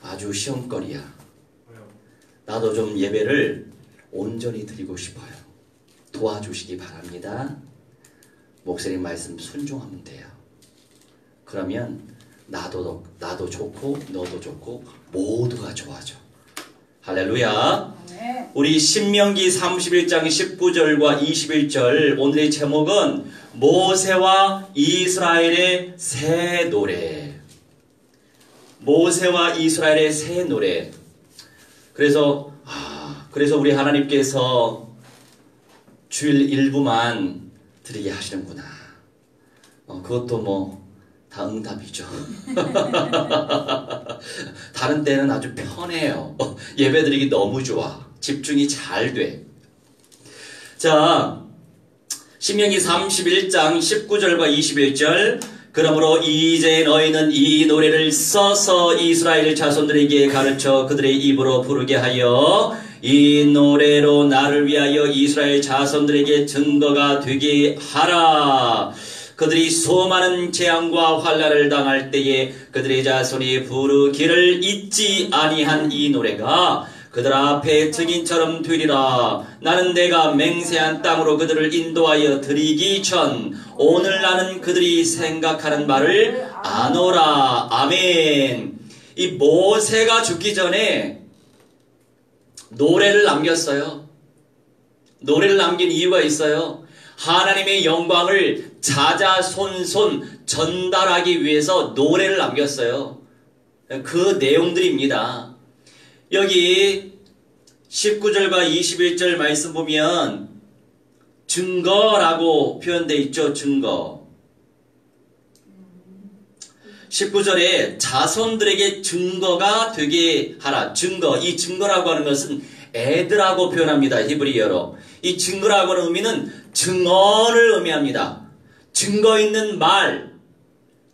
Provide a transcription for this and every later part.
아주 시험거리야. 나도 좀 예배를 온전히 드리고 싶어요. 도와주시기 바랍니다. 목사님 말씀 순종하면 돼요. 그러면 나도 좋고 너도 좋고 모두가 좋아져. 할렐루야. 네. 우리 신명기 31장 19절과 21절 오늘의 제목은 모세와 이스라엘의 새 노래. 모세와 이스라엘의 새 노래. 그래서 우리 하나님께서 주일 일부만 드리게 하시는구나. 그것도 뭐 다 응답이죠. 다른 때는 아주 편해요. 예배드리기 너무 좋아. 집중이 잘 돼. 자, 신명기 31장 19절과 21절. 그러므로 이제 너희는 이 노래를 써서 이스라엘 자손들에게 가르쳐 그들의 입으로 부르게 하여 이 노래로 나를 위하여 이스라엘 자손들에게 증거가 되게 하라. 그들이 수많은 재앙과 환난을 당할 때에 그들의 자손이 부르기를 잊지 아니한 이 노래가 그들 앞에 증인처럼 되리라. 나는 내가 맹세한 땅으로 그들을 인도하여 드리기 전 오늘 나는 그들이 생각하는 말을 아노라. 아멘. 이 모세가 죽기 전에 노래를 남겼어요. 노래를 남긴 이유가 있어요. 하나님의 영광을 자자손손 전달하기 위해서 노래를 남겼어요. 그 내용들입니다. 여기 19절과 21절 말씀 보면 증거라고 표현되어 있죠. 증거. 19절에 자손들에게 증거가 되게 하라. 증거. 이 증거라고 하는 것은 애드라고 표현합니다. 히브리어로. 이 증거라고 하는 의미는 증언을 의미합니다. 증거 있는 말,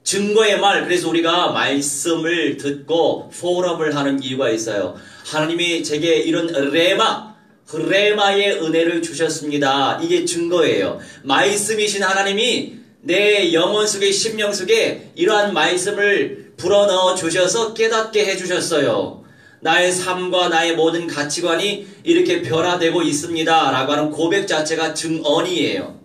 증거의 말. 그래서 우리가 말씀을 듣고 포럼을 하는 이유가 있어요. 하나님이 제게 이런 레마의 은혜를 주셨습니다. 이게 증거예요. 말씀이신 하나님이 내 영혼 속에 심령 속에 이러한 말씀을 불어넣어 주셔서 깨닫게 해주셨어요. 나의 삶과 나의 모든 가치관이 이렇게 변화되고 있습니다 라고 하는 고백 자체가 증언이에요.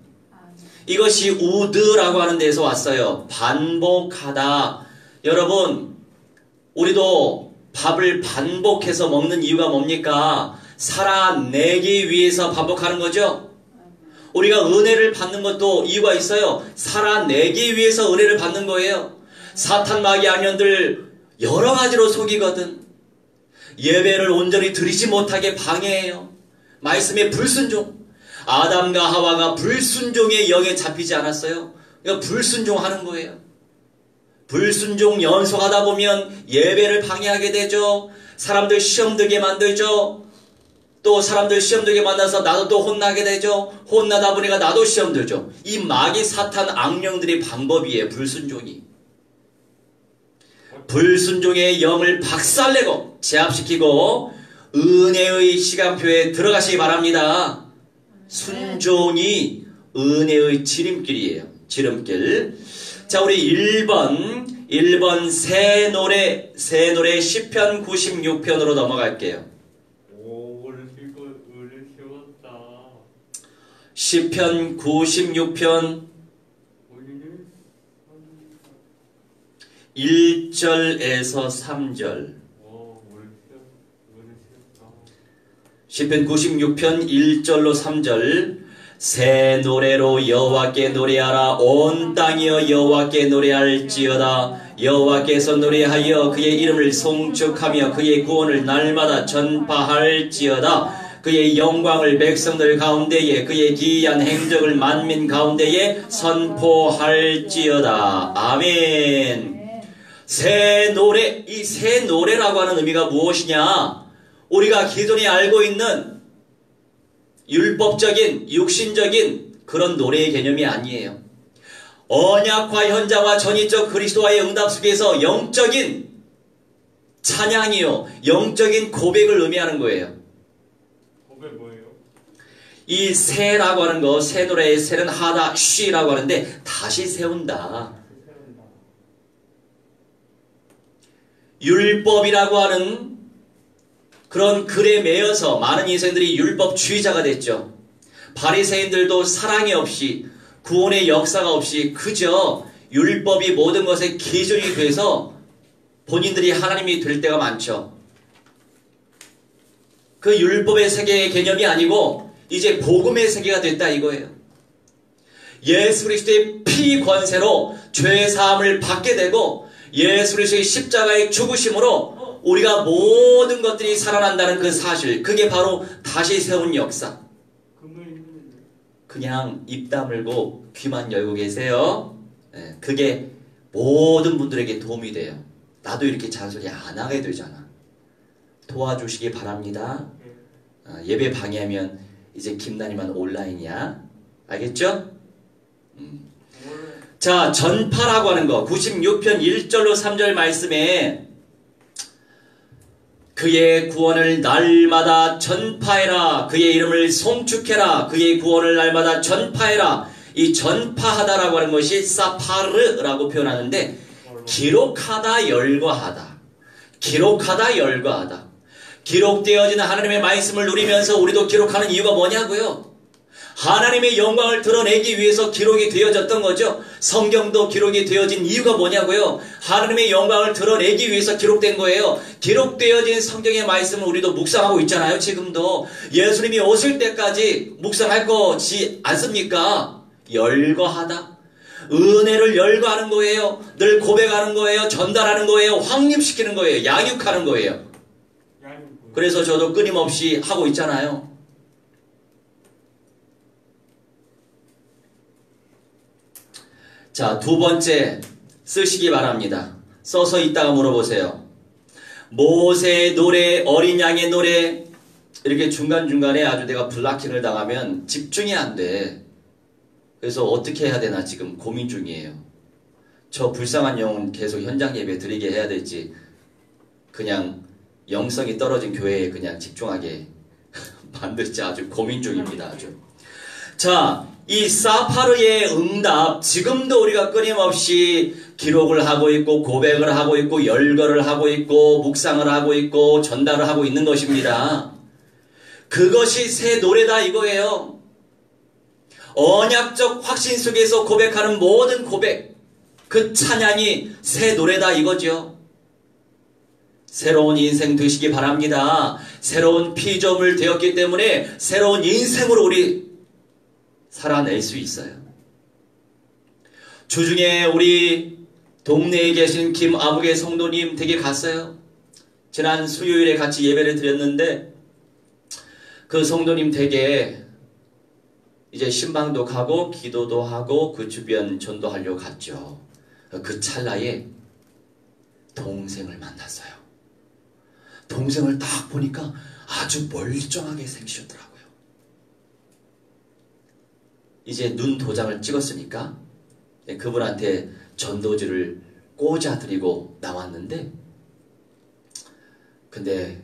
이것이 우드라고 하는 데서 왔어요. 반복하다. 여러분, 우리도 밥을 반복해서 먹는 이유가 뭡니까? 살아내기 위해서 반복하는 거죠. 우리가 은혜를 받는 것도 이유가 있어요. 살아내기 위해서 은혜를 받는 거예요. 사탄 마귀 아년들 여러 가지로 속이거든. 예배를 온전히 드리지 못하게 방해해요. 말씀의 불순종. 아담과 하와가 불순종의 영에 잡히지 않았어요. 그러니까 불순종하는 거예요. 불순종 연속하다 보면 예배를 방해하게 되죠. 사람들 시험 들게 만들죠. 또 사람들 시험 들게 만나서 나도 또 혼나게 되죠. 혼나다 보니까 나도 시험 들죠. 이 마귀 사탄 악령들의 방법이에요. 불순종이. 불순종의 영을 박살내고 제압시키고 은혜의 시간표에 들어가시기 바랍니다. 순종이 은혜의 지름길이에요. 지름길. 자, 우리 1번 새 노래 시편 96편으로 넘어갈게요. 오, 오늘 쉬웠다. 시편 96편 1절에서 3절. 시편 96편 1절로 3절. 새 노래로 여호와께 노래하라. 온 땅이여 여호와께 노래할지어다. 여호와께서 노래하여 그의 이름을 송축하며 그의 구원을 날마다 전파할지어다. 그의 영광을 백성들 가운데에 그의 기이한 행적을 만민 가운데에 선포할지어다. 아멘. 새 노래. 이 새 노래라고 하는 의미가 무엇이냐? 우리가 기존에 알고 있는 율법적인 육신적인 그런 노래의 개념이 아니에요. 언약화 현장화 전이적 그리스도와의 응답 속에서 영적인 찬양이요, 영적인 고백을 의미하는 거예요. 고백 뭐예요? 이 새라고 하는 거, 새 노래의 새는 하다 쉬라고 하는데 다시 세운다. 율법이라고 하는 그런 글에 매여서 많은 인생들이 율법주의자가 됐죠. 바리새인들도 사랑이 없이 구원의 역사가 없이 그저 율법이 모든 것의 기준이 돼서 본인들이 하나님이 될 때가 많죠. 그 율법의 세계의 개념이 아니고 이제 복음의 세계가 됐다 이거예요. 예수 그리스도의 피 권세로 죄 사함을 받게 되고 예수 그리스도의 십자가의 죽으심으로 우리가 모든 것들이 살아난다는 그 사실, 그게 바로 다시 세운 역사. 그냥 입 다물고 귀만 열고 계세요. 그게 모든 분들에게 도움이 돼요. 나도 이렇게 잔소리 안 하게 되잖아. 도와주시기 바랍니다. 예배 방해하면 이제 김난이만 온라인이야. 알겠죠? 자, 전파라고 하는 거 96편 1절로 3절 말씀에 그의 구원을 날마다 전파해라. 그의 이름을 송축해라. 그의 구원을 날마다 전파해라. 이 전파하다라고 하는 것이 사파르라고 표현하는데 기록하다, 열거하다. 기록하다, 열거하다. 기록되어진 하나님의 말씀을 누리면서 우리도 기록하는 이유가 뭐냐고요? 하나님의 영광을 드러내기 위해서 기록이 되어졌던 거죠. 성경도 기록이 되어진 이유가 뭐냐고요? 하나님의 영광을 드러내기 위해서 기록된 거예요. 기록되어진 성경의 말씀을 우리도 묵상하고 있잖아요. 지금도 예수님이 오실 때까지 묵상할 거지 않습니까? 열거하다. 은혜를 열거하는 거예요. 늘 고백하는 거예요. 전달하는 거예요. 확립시키는 거예요. 양육하는 거예요. 그래서 저도 끊임없이 하고 있잖아요. 자, 두 번째 쓰시기 바랍니다. 써서 이따가 물어보세요. 모세의 노래, 어린 양의 노래, 이렇게 중간중간에 아주 내가 블락킹을 당하면 집중이 안 돼. 그래서 어떻게 해야 되나 지금 고민 중이에요. 저 불쌍한 영혼 계속 현장 예배 드리게 해야 될지 그냥 영성이 떨어진 교회에 그냥 집중하게 만들지 아주 고민 중입니다. 아주. 자, 이 사파르의 응답, 지금도 우리가 끊임없이 기록을 하고 있고 고백을 하고 있고 열거를 하고 있고 묵상을 하고 있고 전달을 하고 있는 것입니다. 그것이 새 노래다 이거예요. 언약적 확신 속에서 고백하는 모든 고백, 그 찬양이 새 노래다 이거죠. 새로운 인생 되시기 바랍니다. 새로운 피조물 되었기 때문에 새로운 인생으로 우리 살아낼 수 있어요. 주중에 우리 동네에 계신 김아무개 성도님 댁에 갔어요. 지난 수요일에 같이 예배를 드렸는데 그 성도님 댁에 이제 신방도 가고 기도도 하고 그 주변 전도하려고 갔죠. 그 찰나에 동생을 만났어요. 동생을 딱 보니까 아주 멀쩡하게 생기셨더라고요. 이제 눈 도장을 찍었으니까 그분한테 전도지를 꽂아드리고 나왔는데 근데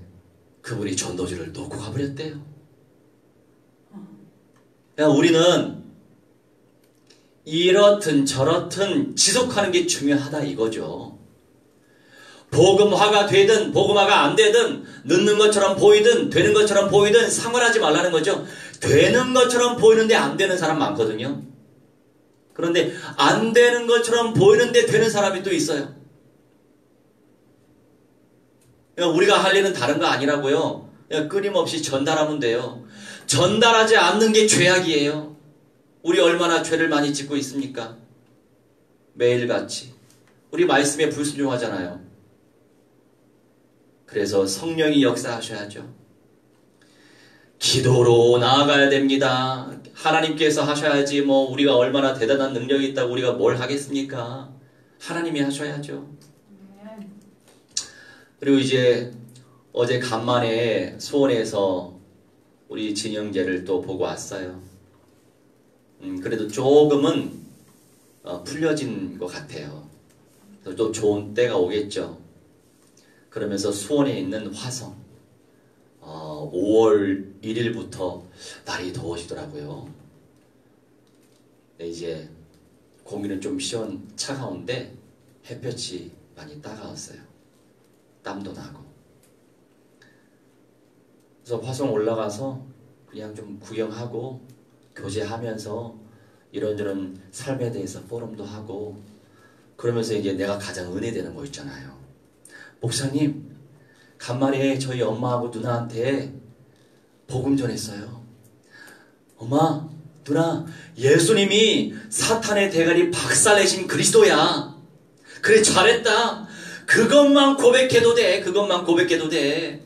그분이 전도지를 놓고 가버렸대요. 우리는 이렇든 저렇든 지속하는 게 중요하다 이거죠. 복음화가 되든 복음화가 안 되든 늦는 것처럼 보이든 되는 것처럼 보이든 상관하지 말라는 거죠. 되는 것처럼 보이는데 안 되는 사람 많거든요. 그런데 안 되는 것처럼 보이는데 되는 사람이 또 있어요. 우리가 할 일은 다른 거 아니라고요. 그냥 끊임없이 전달하면 돼요. 전달하지 않는 게 죄악이에요. 우리 얼마나 죄를 많이 짓고 있습니까? 매일같이. 우리 말씀에 불순종하잖아요. 그래서 성령이 역사하셔야죠. 기도로 나아가야 됩니다. 하나님께서 하셔야지 뭐 우리가 얼마나 대단한 능력이 있다고 우리가 뭘 하겠습니까? 하나님이 하셔야죠. 그리고 이제 어제 간만에 수원에서 우리 진영제를 또 보고 왔어요. 그래도 조금은 풀려진 것 같아요. 또 좋은 때가 오겠죠. 그러면서 수원에 있는 화성 5월 1일부터 날이 더워지더라고요. 네, 이제 공기는 좀 차가운데 햇볕이 많이 따가웠어요. 땀도 나고. 그래서 화성 올라가서 그냥 좀 구경하고 교제하면서 이런저런 삶에 대해서 포럼도 하고 그러면서 이제 내가 가장 은혜되는 거 있잖아요. 목사님, 간만에 저희 엄마하고 누나한테 복음 전했어요. 엄마, 누나, 예수님이 사탄의 대가리 박살내신 그리스도야. 그래, 잘했다. 그것만 고백해도 돼. 그것만 고백해도 돼.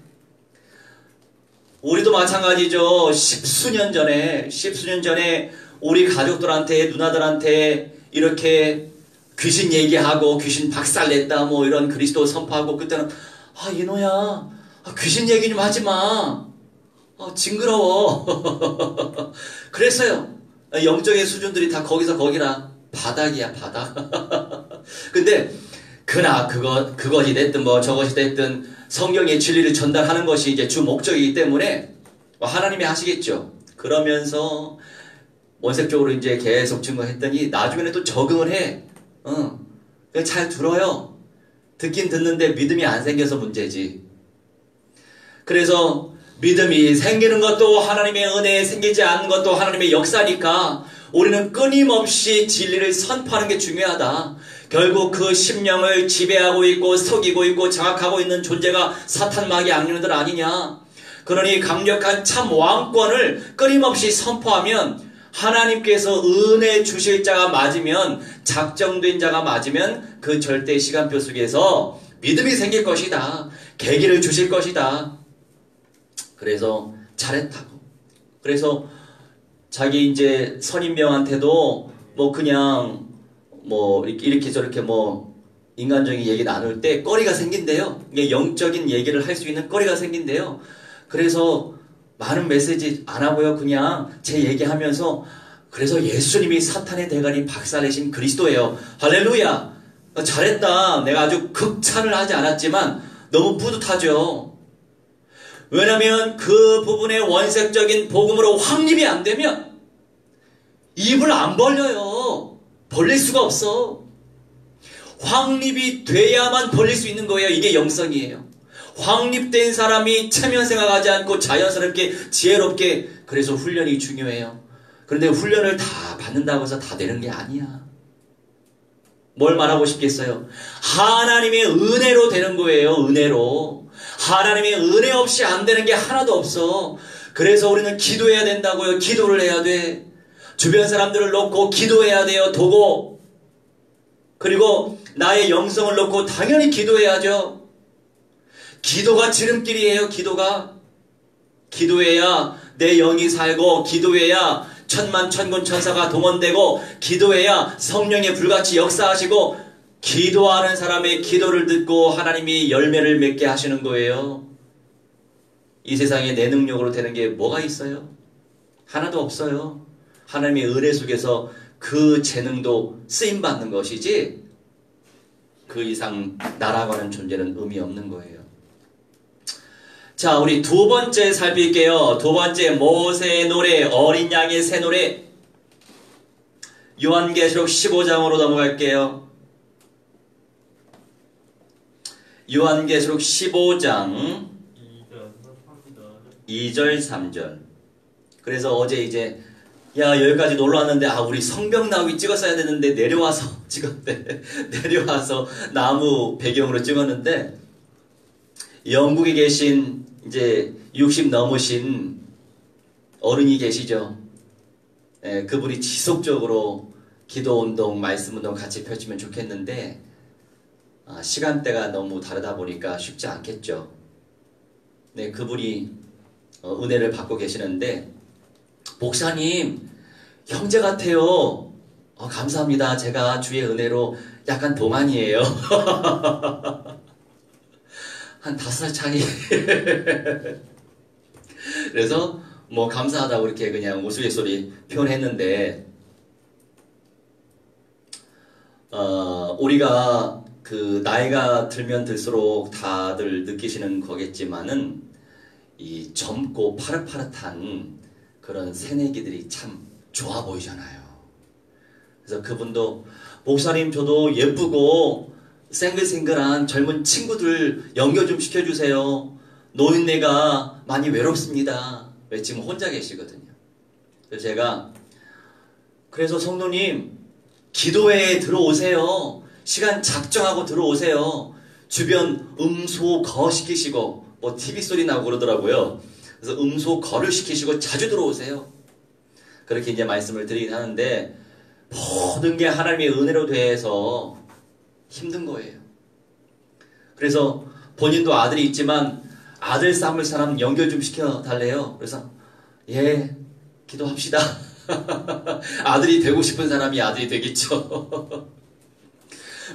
우리도 마찬가지죠. 십수년 전에 우리 가족들한테, 누나들한테 이렇게 귀신 얘기하고 귀신 박살냈다 뭐 이런 그리스도 선포하고 그때는 이노야, 귀신 얘기 좀 하지 마. 징그러워. 그랬어요. 영적인 수준들이 다 거기서 거기라. 바닥이야, 바닥. 근데 그것이 됐든 뭐 저것이 됐든 성경의 진리를 전달하는 것이 이제 주 목적이기 때문에 하나님이 하시겠죠. 그러면서 원색적으로 이제 계속 증거했더니 나중에는 또 적응을 해. 잘 들어요. 듣긴 듣는데 믿음이 안 생겨서 문제지. 그래서 믿음이 생기는 것도 하나님의 은혜에 생기지 않는 것도 하나님의 역사니까 우리는 끊임없이 진리를 선포하는 게 중요하다. 결국 그 심령을 지배하고 있고 속이고 있고 장악하고 있는 존재가 사탄 마귀 악령들 아니냐. 그러니 강력한 참 왕권을 끊임없이 선포하면 하나님께서 은혜 주실 자가 맞으면, 작정된 자가 맞으면 그 절대 시간표 속에서 믿음이 생길 것이다. 계기를 주실 것이다. 그래서 잘했다고. 그래서 자기 이제 선임병한테도 뭐 그냥 뭐 이렇게 저렇게 뭐 인간적인 얘기 나눌 때 꺼리가 생긴대요. 이게 영적인 얘기를 할 수 있는 꺼리가 생긴대요. 그래서 많은 메시지 안 하고요. 그냥 제 얘기하면서 그래서 예수님이 사탄의 대가리 박살내신 그리스도예요. 할렐루야. 잘했다. 내가 아주 극찬을 하지 않았지만 너무 뿌듯하죠. 왜냐하면 그 부분의 원색적인 복음으로 확립이 안 되면 입을 안 벌려요. 벌릴 수가 없어. 확립이 돼야만 벌릴 수 있는 거예요. 이게 영성이에요. 확립된 사람이 체면 생각하지 않고 자연스럽게 지혜롭게, 그래서 훈련이 중요해요. 그런데 훈련을 다 받는다고 해서 다 되는 게 아니야. 뭘 말하고 싶겠어요? 하나님의 은혜로 되는 거예요. 은혜로. 하나님의 은혜 없이 안 되는 게 하나도 없어. 그래서 우리는 기도해야 된다고요. 기도를 해야 돼. 주변 사람들을 놓고 기도해야 돼요. 도고. 그리고 나의 영성을 놓고 당연히 기도해야죠. 기도가 지름길이에요. 기도해야 내 영이 살고, 기도해야 천만 천군 천사가 동원되고, 기도해야 성령의 불같이 역사하시고, 기도하는 사람의 기도를 듣고 하나님이 열매를 맺게 하시는 거예요. 이 세상에 내 능력으로 되는 게 뭐가 있어요? 하나도 없어요. 하나님의 은혜 속에서 그 재능도 쓰임받는 것이지 그 이상 나라고 하는 존재는 의미 없는 거예요. 자, 우리 두 번째 살필게요. 두 번째, 모세의 노래, 어린 양의 새 노래. 요한계시록 15장으로 넘어갈게요. 요한계시록 15장 2절 3절. 그래서 어제 이제 여기까지 놀러 왔는데 우리 성벽 나오기 찍었어야 되는데 내려와서 찍었대. 내려와서 나무 배경으로 찍었는데, 영국에 계신 이제 60 넘으신 어른이 계시죠. 그분이 지속적으로 기도운동, 말씀운동 같이 펼치면 좋겠는데 시간대가 너무 다르다 보니까 쉽지 않겠죠. 네, 그분이 은혜를 받고 계시는데, 목사님 형제 같아요. 감사합니다. 제가 주의 은혜로 약간 동안이에요. 한 5살 차이. 그래서 뭐 감사하다고 이렇게 그냥 우스갯소리 표현했는데, 우리가 그 나이가 들면 들수록 다들 느끼시는 거겠지만은 이 젊고 파릇파릇한 그런 새내기들이 참 좋아 보이잖아요. 그래서 그분도 목사님 저도 예쁘고 생글생글한 젊은 친구들 연결 좀 시켜주세요. 노인네가 많이 외롭습니다. 왜 지금 혼자 계시거든요. 그래서 제가 그래서 성도님 기도회에 들어오세요. 시간 작정하고 들어오세요. 주변 음소 거 시키시고 뭐 TV 소리 나고 그러더라고요. 그래서 음소 거를 시키시고 자주 들어오세요. 그렇게 이제 말씀을 드리긴 하는데 모든 게 하나님의 은혜로 돼서 힘든 거예요. 그래서 본인도 아들이 있지만 아들 삼을 사람 연결 좀 시켜달래요. 그래서 예 기도합시다. 아들이 되고 싶은 사람이 아들이 되겠죠.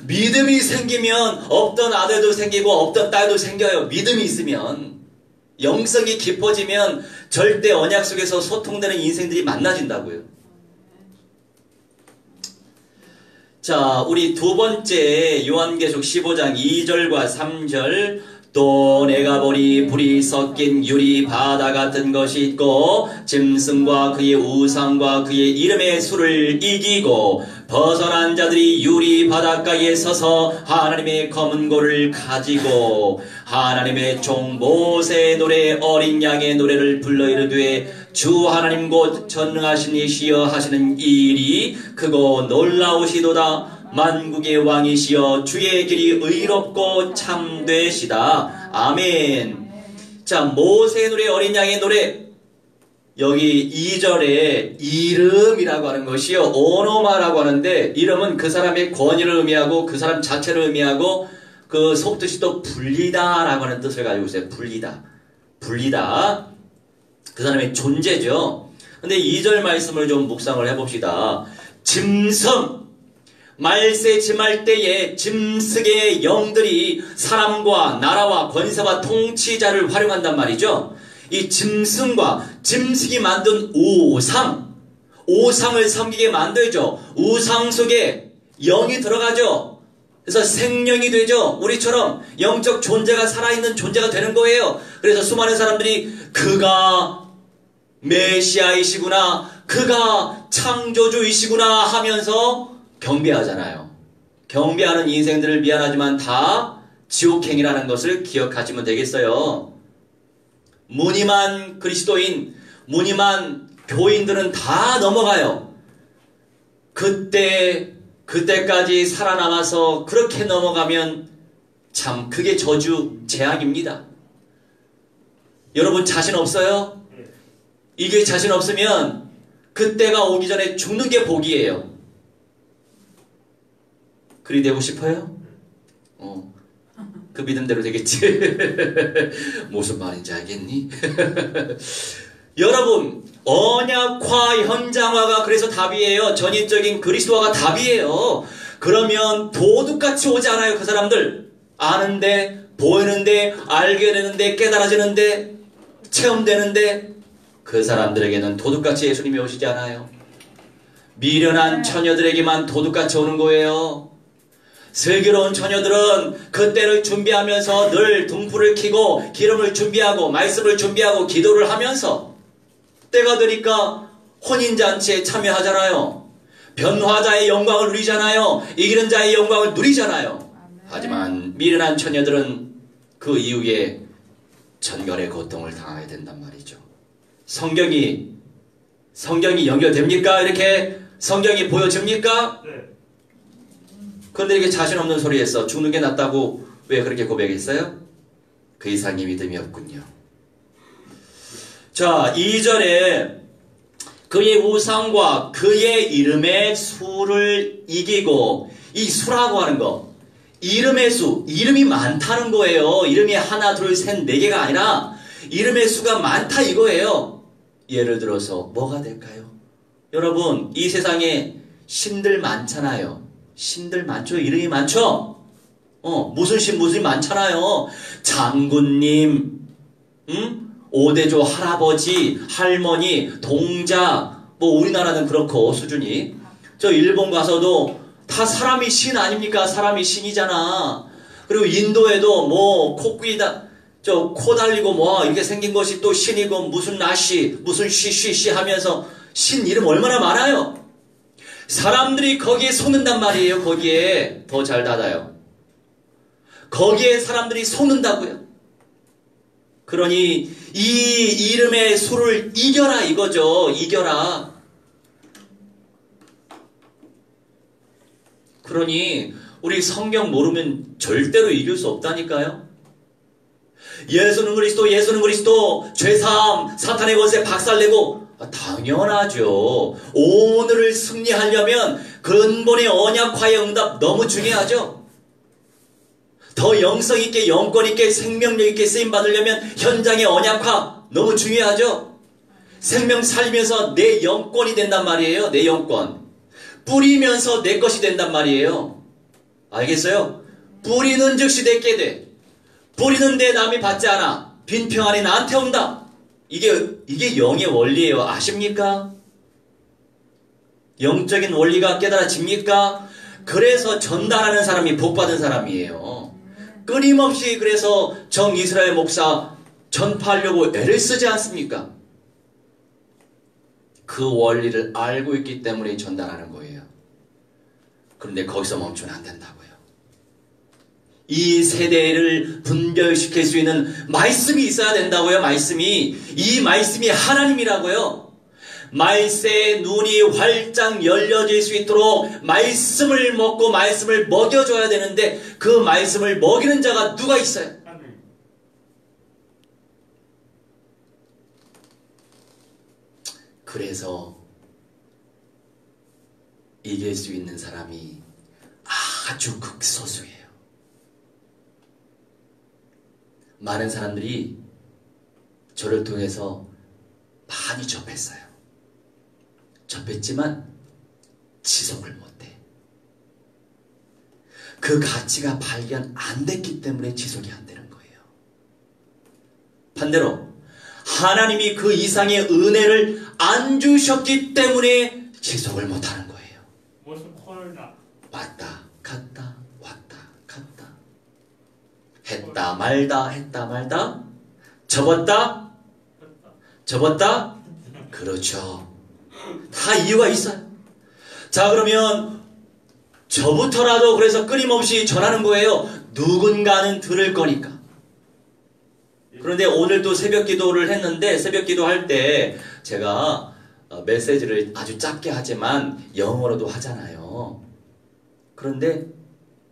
믿음이 생기면 없던 아들도 생기고 없던 딸도 생겨요. 믿음이 있으면 영성이 깊어지면 절대 언약 속에서 소통되는 인생들이 만나진다고요. 자, 우리 두 번째 요한계시록 15장 2절과 3절 또 내가 보니 불이 섞인 유리 바다 같은 것이 있고 짐승과 그의 우상과 그의 이름의 수를 이기고 벗어난 자들이 유리 바닷가에 서서 하나님의 검은 고를 가지고 하나님의 종 모세의 노래 어린 양의 노래를 불러 이르되 주 하나님 곧 전능하신 이시여 하시는 이 일이 크고 놀라우시도다. 만국의 왕이시여 주의 길이 의롭고 참되시다. 아멘. 자, 모세의 노래 어린 양의 노래 여기 2절에 이름이라고 하는 것이요 오노마라고 하는데 이름은 그 사람의 권위를 의미하고 그 사람 자체를 의미하고 그 속뜻이 또 불리다라고 하는 뜻을 가지고 있어요. 불리다 그 사람의 존재죠. 근데 2절 말씀을 좀 묵상을 해봅시다. 짐승 말세 짐할 때에 짐승의 영들이 사람과 나라와 권세와 통치자를 활용한단 말이죠. 이 짐승과 짐승이 만든 우상을 섬기게 만들죠. 우상 속에 영이 들어가죠. 그래서 생명이 되죠. 우리처럼 영적 존재가 살아있는 존재가 되는 거예요. 그래서 수많은 사람들이 그가 메시아이시구나, 그가 창조주이시구나 하면서 경배하잖아요. 경배하는 인생들을 미안하지만 다 지옥행이라는 것을 기억하시면 되겠어요. 무늬만 그리스도인, 무늬만 교인들은 다 넘어가요. 그때까지 살아남아서 그렇게 넘어가면 참 그게 저주 재앙입니다. 여러분 자신 없어요? 이게 자신 없으면 그때가 오기 전에 죽는 게 복이에요. 그리 되고 싶어요? 그 믿음대로 되겠지. 무슨 말인지 알겠니? 여러분 언약화 현장화가 그래서 답이에요. 전인적인 그리스도화가 답이에요. 그러면 도둑같이 오지 않아요. 그 사람들 아는데 보이는데 알게 되는데 깨달아지는데 체험되는데 그 사람들에게는 도둑같이 예수님이 오시지 않아요. 미련한 처녀들에게만 도둑같이 오는 거예요. 슬기로운 처녀들은 그때를 준비하면서 늘 등불을 켜고 기름을 준비하고 말씀을 준비하고 기도를 하면서 때가 되니까 혼인잔치에 참여하잖아요. 변화자의 영광을 누리잖아요. 이기는 자의 영광을 누리잖아요. 하지만 미련한 처녀들은 그 이후에 천결의 고통을 당하게 된단 말이죠. 성경이 연결됩니까? 이렇게 성경이 보여집니까? 네. 그런데 이렇게 자신 없는 소리에서 죽는 게 낫다고 왜 그렇게 고백했어요? 그 이상의 믿음이 없군요. 자, 2절에 그의 우상과 그의 이름의 수를 이기고, 이 수라고 하는 거, 이름의 수, 이름이 많다는 거예요. 이름이 하나, 둘, 셋, 네 개가 아니라 이름의 수가 많다 이거예요. 예를 들어서 뭐가 될까요? 여러분, 이 세상에 신들 많잖아요. 신들 많죠? 이름이 많죠? 무슨 신, 무슨 많잖아요. 장군님, 오대조 할아버지, 할머니, 동자, 뭐 우리나라는 그렇고 수준이. 저 일본 가서도 다 사람이 신 아닙니까? 사람이 신이잖아. 그리고 인도에도 뭐 코끼리다, 저 코 달리고 뭐 이렇게 생긴 것이 또 신이고 무슨 나시, 무슨 쉬쉬쉬 하면서 신 이름 얼마나 많아요. 사람들이 거기에 속는단 말이에요. 거기에 더 잘 닫아요. 거기에 사람들이 속는다고요. 그러니 이 이름의 수를 이겨라 이거죠. 이겨라. 그러니 우리 성경 모르면 절대로 이길 수 없다니까요. 예수는 그리스도, 예수는 그리스도, 죄사함, 사탄의 권세 박살내고, 당연하죠. 오늘을 승리하려면 근본의 언약화의 응답 너무 중요하죠. 더 영성 있게, 영권 있게, 생명력 있게 쓰임 받으려면 현장의 언약화 너무 중요하죠. 생명 살면서 내 영권이 된단 말이에요. 내 영권. 뿌리면서 내 것이 된단 말이에요. 알겠어요? 뿌리는 즉시 내게 돼. 뿌리는데 남이 받지 않아. 빈평안이 나한테 온다. 이게 영의 원리예요. 아십니까? 영적인 원리가 깨달아집니까? 그래서 전달하는 사람이 복받은 사람이에요. 끊임없이 그래서 정이스라엘 목사 전파하려고 애를 쓰지 않습니까? 그 원리를 알고 있기 때문에 전달하는 거예요. 그런데 거기서 멈추면 안 된다고요. 이 세대를 분별시킬 수 있는 말씀이 있어야 된다고요. 말씀이. 이 말씀이 하나님이라고요. 말세의 눈이 활짝 열려질 수 있도록 말씀을 먹고 말씀을 먹여줘야 되는데 그 말씀을 먹이는 자가 누가 있어요? 그래서 이길 수 있는 사람이 아주 극소수예요. 많은 사람들이 저를 통해서 많이 접했어요. 접했지만 지속을 못해. 그 가치가 발견 안 됐기 때문에 지속이 안 되는 거예요. 반대로 하나님이 그 이상의 은혜를 안 주셨기 때문에 지속을 못하는 거예요. 무슨 코로나? 왔다 갔다 왔다 갔다 했다 말다 했다 말다 접었다 접었다. 그렇죠. 다 이유가 있어요. 자, 그러면 저부터라도 그래서 끊임없이 전하는 거예요. 누군가는 들을 거니까. 그런데 오늘도 새벽 기도를 했는데 새벽 기도할 때 제가 메시지를 아주 짧게 하지만 영어로도 하잖아요. 그런데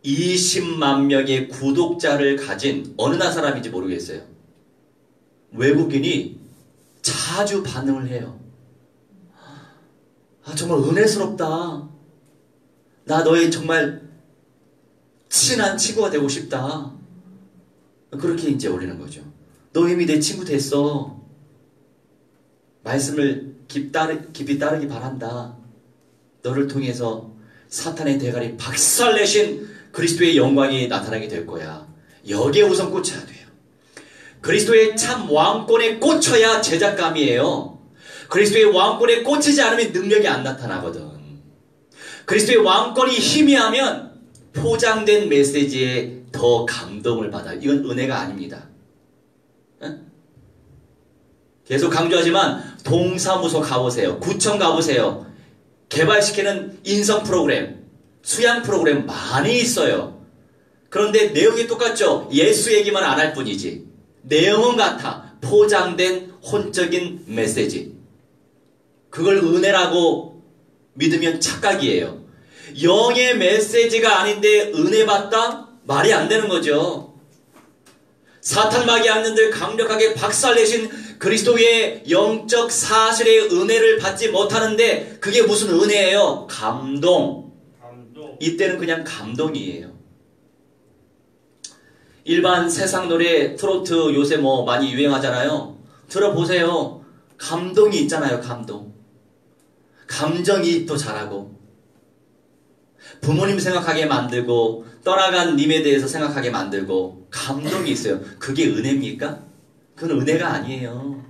20만 명의 구독자를 가진 어느 나라 사람인지 모르겠어요. 외국인이 자주 반응을 해요. 정말 은혜스럽다. 나 너의 정말 친한 친구가 되고 싶다. 그렇게 이제 올리는 거죠. 너 이미 내 친구 됐어. 말씀을 깊이 따르기 바란다. 너를 통해서 사탄의 대가리 박살내신 그리스도의 영광이 나타나게 될 거야. 여기에 우선 꽂혀야 돼요. 그리스도의 참 왕권에 꽂혀야 제작감이에요. 그리스도의 왕권에 꽂히지 않으면 능력이 안 나타나거든. 그리스도의 왕권이 희미하면 포장된 메시지에 더 감동을 받아요. 이건 은혜가 아닙니다. 계속 강조하지만 동사무소 가보세요. 구청 가보세요. 개발시키는 인성 프로그램, 수양 프로그램 많이 있어요. 그런데 내용이 똑같죠. 예수 얘기만 안 할 뿐이지. 내용은 같아. 포장된 혼적인 메시지. 그걸 은혜라고 믿으면 착각이에요. 영의 메시지가 아닌데 은혜 받다? 말이 안 되는 거죠. 사탄막이 않는들 강력하게 박살내신 그리스도의 영적 사실의 은혜를 받지 못하는데 그게 무슨 은혜예요? 감동. 이때는 그냥 감동이에요. 일반 세상 노래 트로트 요새 뭐 많이 유행하잖아요. 들어보세요. 감동이 있잖아요. 감동. 감정이입도 잘하고 부모님 생각하게 만들고 떠나간 님에 대해서 생각하게 만들고 감동이 있어요. 그게 은혜입니까? 그건 은혜가 아니에요.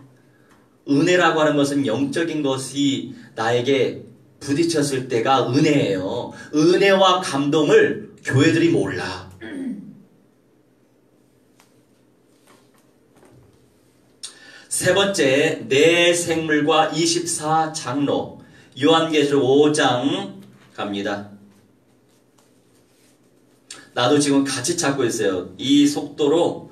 은혜라고 하는 것은 영적인 것이 나에게 부딪혔을 때가 은혜예요. 은혜와 감동을 교회들이 몰라. 세 번째, 내 생물과 24장로. 요한계시록 5장 갑니다. 나도 지금 같이 찾고 있어요. 이 속도로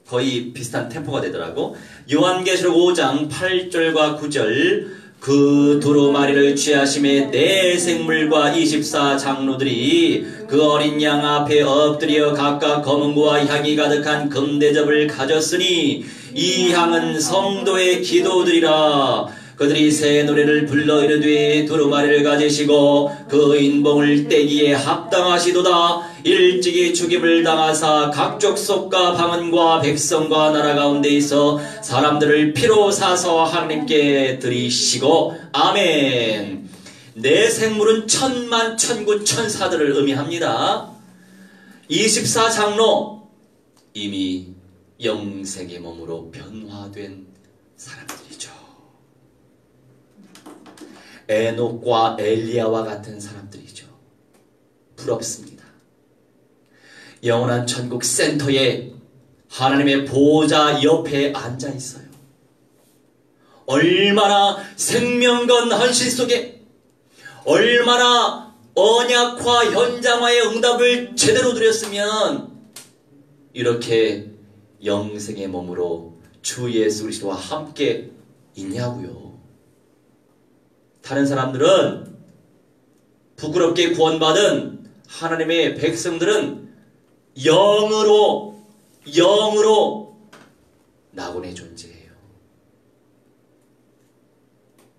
거의 비슷한 템포가 되더라고. 요한계시록 5장 8절과 9절. 그 두루마리를 취하심에 네 생물과 24장로들이 그 어린 양 앞에 엎드려 각각 검은고와 향이 가득한 금대접을 가졌으니 이 향은 성도의 기도들이라. 그들이 새 노래를 불러 이르되 두루마리를 가지시고 그 인봉을 떼기에 합당하시도다. 일찍이 죽임을 당하사 각 족속과 방언과 백성과 나라 가운데 있어 사람들을 피로 사서 하나님께 드리시고. 아멘. 네 생물은 천만 천군 천사들을 의미합니다. 24장로 이미 영생의 몸으로 변화된 사람들이죠. 에녹과 엘리야와 같은 사람들이죠. 부럽습니다. 영원한 천국 센터에 하나님의 보호자 옆에 앉아 있어요. 얼마나 생명건 헌신 속에 얼마나 언약화 현장화의 응답을 제대로 드렸으면 이렇게 영생의 몸으로 주 예수 그리스도와 함께 있냐고요. 다른 사람들은 부끄럽게 구원받은 하나님의 백성들은 영으로 낙원의 존재예요.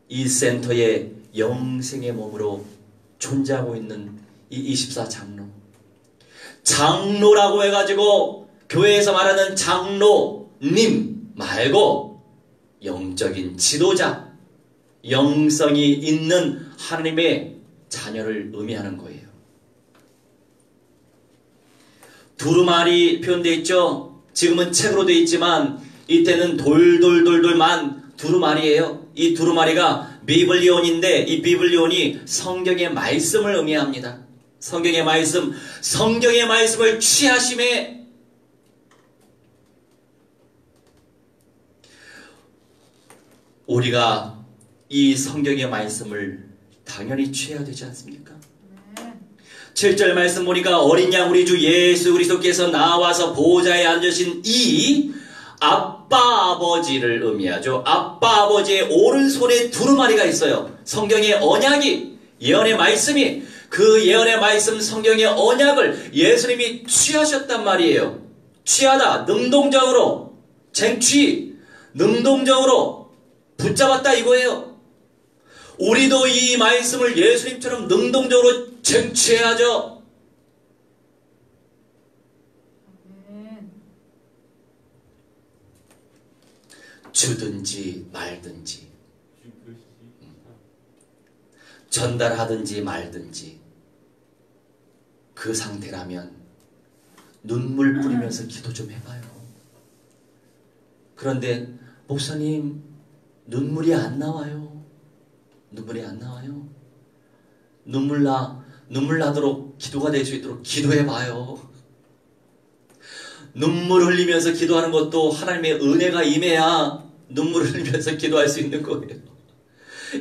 이 센터에 영생의 몸으로 존재하고 있는 이 24장로. 장로라고 해가지고 교회에서 말하는 장로님 말고 영적인 지도자, 영성이 있는 하나님의 자녀를 의미하는 거예요. 두루마리 표현되어 있죠. 지금은 책으로 되어 있지만 이때는 돌돌돌돌만 두루마리예요. 이 두루마리가 비블리온인데 이 비블리온이 성경의 말씀을 의미합니다. 성경의 말씀을 취하심에 우리가 이 성경의 말씀을 당연히 취해야 되지 않습니까? 7절 말씀 보니까 어린 양 우리 주 예수 그리스도께서 나와서 보호자에 앉으신 이 아빠 아버지를 의미하죠. 아빠 아버지의 오른손에 두루마리가 있어요. 성경의 언약이, 예언의 말씀이, 그 예언의 말씀 성경의 언약을 예수님이 취하셨단 말이에요. 취하다, 능동적으로 쟁취, 능동적으로 붙잡았다 이거예요. 우리도 이 말씀을 예수님처럼 능동적으로 쟁취해야죠. 주든지 말든지, 전달하든지 말든지 그 상태라면 눈물 뿌리면서 기도 좀 해봐요. 그런데 목사님 눈물이 안 나와요. 눈물이 안 나와요. 눈물 나도록 기도가 될 수 있도록 기도해봐요. 눈물 흘리면서 기도하는 것도 하나님의 은혜가 임해야 눈물 흘리면서 기도할 수 있는 거예요.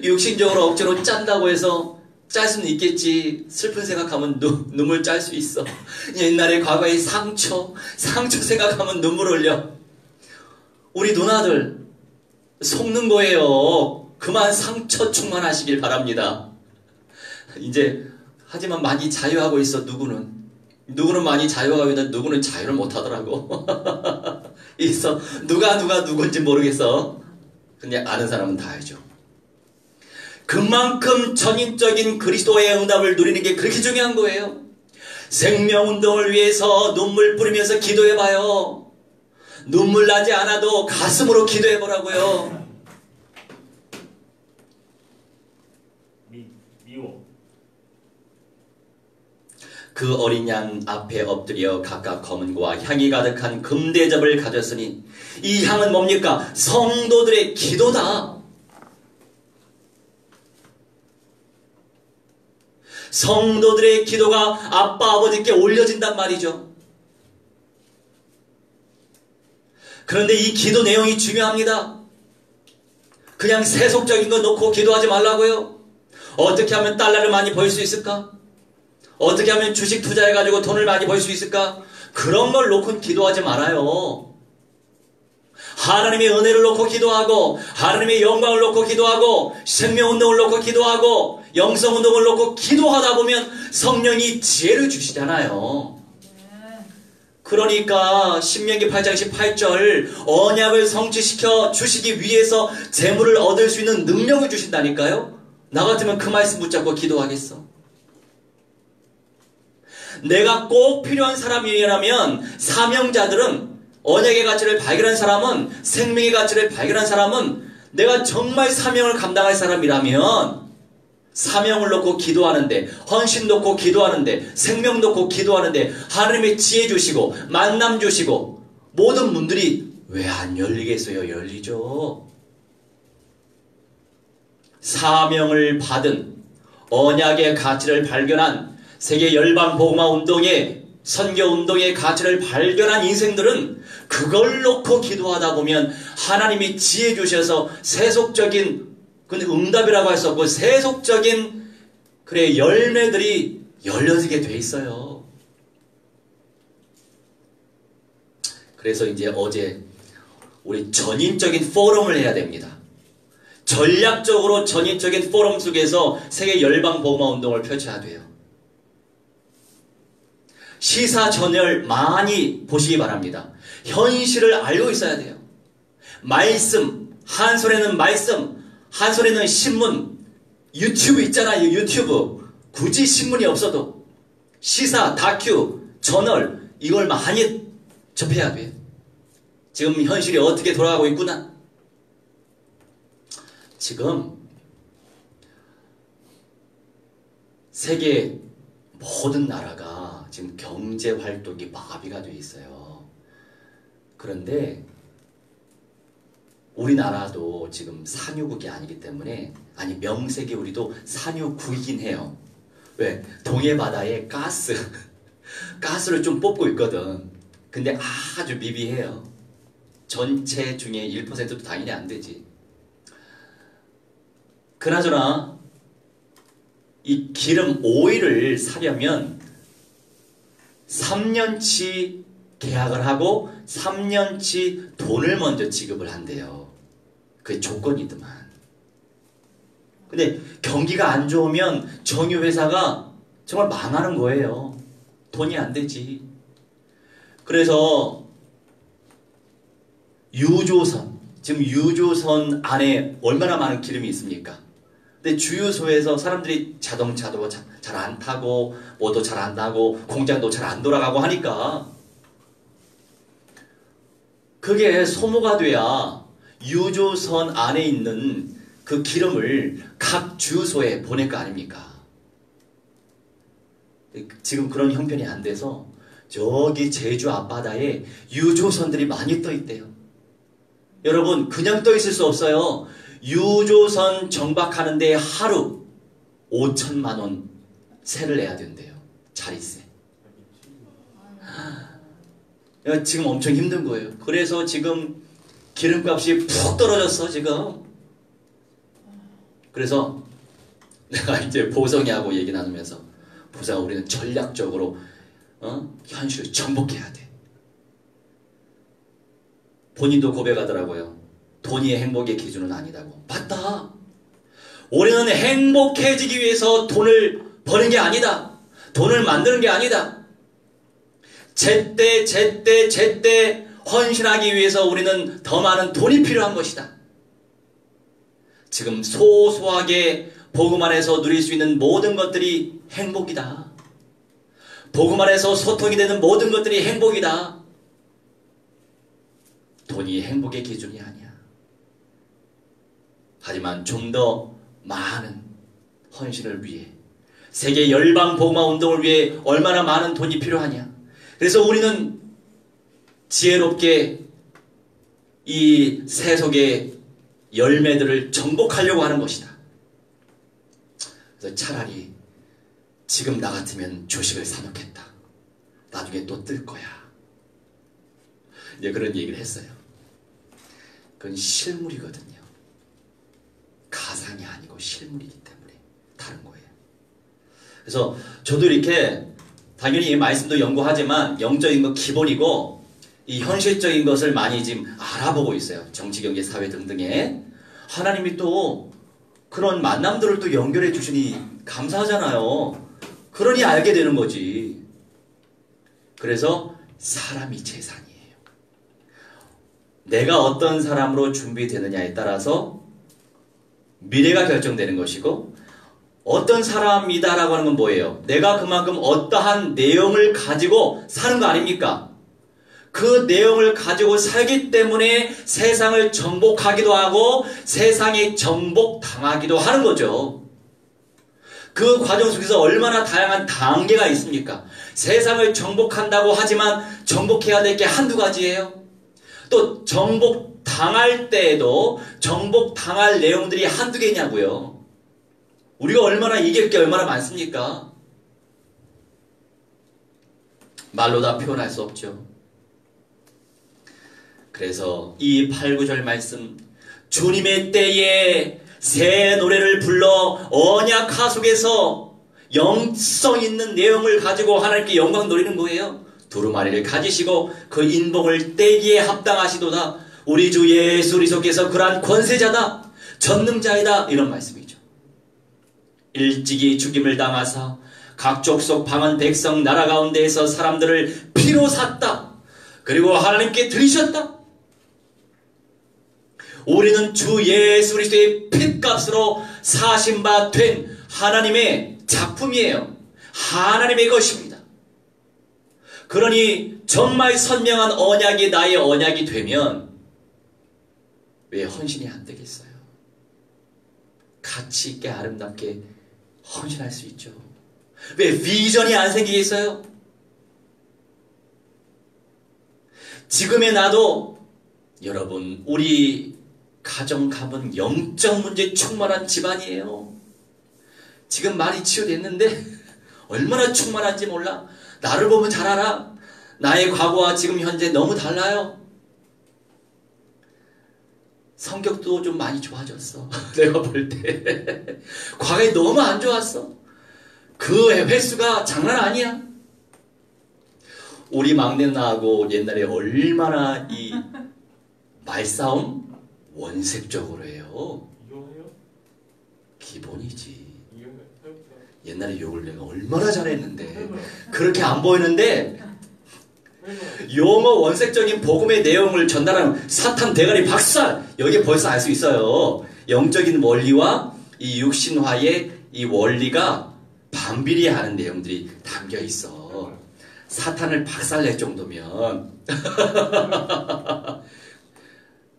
육신적으로 억지로 짠다고 해서 짤 수는 있겠지. 슬픈 생각하면 눈물 짤 수 있어. 옛날에 과거의 상처 생각하면 눈물 흘려. 우리 누나들 속는 거예요. 그만 상처 충만하시길 바랍니다. 이제 하지만 많이 자유하고 있어. 누구는 많이 자유하고 있는데 누구는 자유를 못하더라고. 있어. 누가 누군지 모르겠어. 근데 아는 사람은 다 알죠. 그만큼 전인적인 그리스도의 응답을 누리는 게 그렇게 중요한 거예요. 생명운동을 위해서 눈물 뿌리면서 기도해봐요. 눈물 나지 않아도 가슴으로 기도해보라고요. 미워. 그 어린 양 앞에 엎드려 각각 검은고와 향이 가득한 금대접을 가졌으니 이 향은 뭡니까? 성도들의 기도다. 성도들의 기도가 아빠 아버지께 올려진단 말이죠. 그런데 이 기도 내용이 중요합니다. 그냥 세속적인 거 놓고 기도하지 말라고요. 어떻게 하면 달러를 많이 벌 수 있을까? 어떻게 하면 주식 투자해가지고 돈을 많이 벌 수 있을까? 그런 걸 놓고 기도하지 말아요. 하나님의 은혜를 놓고 기도하고, 하나님의 영광을 놓고 기도하고, 생명운동을 놓고 기도하고, 영성운동을 놓고 기도하다 보면 성령이 지혜를 주시잖아요. 그러니까 신명기 8장 18절 언약을 성취시켜 주시기 위해서 재물을 얻을 수 있는 능력을 주신다니까요. 나 같으면 그 말씀 붙잡고 기도하겠어. 내가 꼭 필요한 사람이라면, 사명자들은, 언약의 가치를 발견한 사람은, 생명의 가치를 발견한 사람은, 내가 정말 사명을 감당할 사람이라면 사명을 놓고 기도하는데, 헌신 놓고 기도하는데, 생명 놓고 기도하는데 하나님의 지혜 주시고 만남 주시고 모든 문들이 왜 안 열리겠어요? 열리죠. 사명을 받은, 언약의 가치를 발견한, 세계 열방 복음화 운동의, 선교 운동의 가치를 발견한 인생들은 그걸 놓고 기도하다 보면 하나님이 지혜 주셔서 세속적인, 근데 응답이라고 할 수 없고 세속적인 열매들이 열려지게 돼 있어요. 그래서 이제 어제 우리 전인적인 포럼을 해야 됩니다. 전략적으로 전인적인 포럼 속에서 세계 열방 복음화 운동을 펼쳐야 돼요. 시사 전열 많이 보시기 바랍니다. 현실을 알고 있어야 돼요. 말씀, 한 손에는 말씀, 한 손에는 신문, 유튜브 있잖아요. 유튜브. 굳이 신문이 없어도 시사, 다큐, 저널, 이걸 많이 접해야 돼요. 지금 현실이 어떻게 돌아가고 있구나. 지금 세계 모든 나라가 지금 경제 활동이 마비가 돼 있어요. 그런데 우리나라도 지금 산유국이 아니기 때문에, 아니 명색이 우리도 산유국이긴 해요. 왜? 동해 바다에 가스를 좀 뽑고 있거든. 근데 아주 미비해요. 전체 중에 1%도 당연히 안 되지. 그나저나 이 기름 오일을 사려면 3년치 계약을 하고 3년치 돈을 먼저 지급을 한대요. 그게 조건이더만. 근데 경기가 안 좋으면 정유회사가 정말 망하는 거예요. 돈이 안 되지. 그래서 유조선, 지금 유조선 안에 얼마나 많은 기름이 있습니까? 근데 주유소에서 사람들이 자동차도 잘 안 타고 뭐도 잘 안 나고 공장도 잘 안 돌아가고 하니까 그게 소모가 돼야 유조선 안에 있는 그 기름을 각 주유소에 보낼 거 아닙니까? 지금 그런 형편이 안 돼서 저기 제주 앞바다에 유조선들이 많이 떠 있대요. 여러분, 그냥 떠 있을 수 없어요. 유조선 정박하는데 하루 5천만 원 세를 내야 된대요. 자리세. 지금 엄청 힘든 거예요. 그래서 지금 기름값이 푹 떨어졌어 지금. 그래서 내가 이제 보성이하고 얘기 나누면서, 보성아, 우리는 전략적으로 현실을 정복해야 돼. 본인도 고백하더라고요. 돈이 행복의 기준은 아니다고. 맞다. 우리는 행복해지기 위해서 돈을 버는 게 아니다. 돈을 만드는 게 아니다. 제때 헌신하기 위해서 우리는 더 많은 돈이 필요한 것이다. 지금 소소하게 복음 안에서 누릴 수 있는 모든 것들이 행복이다. 복음 안에서 소통이 되는 모든 것들이 행복이다. 돈이 행복의 기준이 아니야. 하지만 좀 더 많은 헌신을 위해, 세계 열방 복음화 운동을 위해 얼마나 많은 돈이 필요하냐. 그래서 우리는 지혜롭게 이 세속의 열매들을 정복하려고 하는 것이다. 그래서 차라리 지금 나 같으면 주식을 사놓겠다. 나중에 또 뜰 거야. 이제 그런 얘기를 했어요. 그건 실물이거든요. 가상이 아니고 실물이기 때문에 다른 거예요. 그래서 저도 이렇게 당연히 이 말씀도 연구하지만 영적인 거 기본이고 이 현실적인 것을 많이 지금 알아보고 있어요. 정치, 경제, 사회 등등에. 하나님이 또 그런 만남들을 또 연결해 주시니 감사하잖아요. 그러니 알게 되는 거지. 그래서 사람이 재산이에요. 내가 어떤 사람으로 준비되느냐에 따라서 미래가 결정되는 것이고, 어떤 사람이다라고 하는 건 뭐예요? 내가 그만큼 어떠한 내용을 가지고 사는 거 아닙니까? 그 내용을 가지고 살기 때문에 세상을 정복하기도 하고 세상에 정복당하기도 하는 거죠. 그 과정 속에서 얼마나 다양한 단계가 있습니까? 세상을 정복한다고 하지만 정복해야 될 게 한두 가지예요. 또 정복당할 때에도 정복당할 내용들이 한두 개냐고요. 우리가 얼마나 이길 게 얼마나 많습니까? 말로 다 표현할 수 없죠. 그래서 이 8, 9절 말씀, 주님의 때에 새 노래를 불러 언약 하속에서 영성 있는 내용을 가지고 하나님께 영광 돌리는 거예요. 두루마리를 가지시고 그 인봉을 떼기에 합당하시도다. 우리 주 예수 그리스도께서 그러한 권세자다, 전능자이다, 이런 말씀이죠. 일찍이 죽임을 당하사 각 족속 방언 백성 나라 가운데에서 사람들을 피로 샀다. 그리고 하나님께 드리셨다. 우리는 주 예수 그리스도의 핏값으로 사신 바 된 하나님의 작품이에요. 하나님의 것입니다. 그러니 정말 선명한 언약이 나의 언약이 되면 왜 헌신이 안 되겠어요? 가치 있게 아름답게 헌신할 수 있죠. 왜 비전이 안 생기겠어요? 지금의 나도, 여러분, 우리 가정 가문 영적 문제 충만한 집안이에요. 지금 많이 치유됐는데 얼마나 충만한지 몰라. 나를 보면 잘 알아. 나의 과거와 지금 현재 너무 달라요. 성격도 좀 많이 좋아졌어. 내가 볼 때. 과거에 너무 안 좋았어. 그 횟수가 장난 아니야. 우리 막내 나하고 옛날에 얼마나 이 말싸움 원색적으로 해요. 이용해요? 기본이지. 이용해요? 옛날에 욕을 내가 얼마나 잘했는데 그렇게 안 보이는데 용어 원색적인 복음의 내용을 전달하는 사탄 대가리 박살, 여기 벌써 알 수 있어요. 영적인 원리와 이 육신화의 이 원리가 반비례하는 내용들이 담겨 있어. 사탄을 박살낼 정도면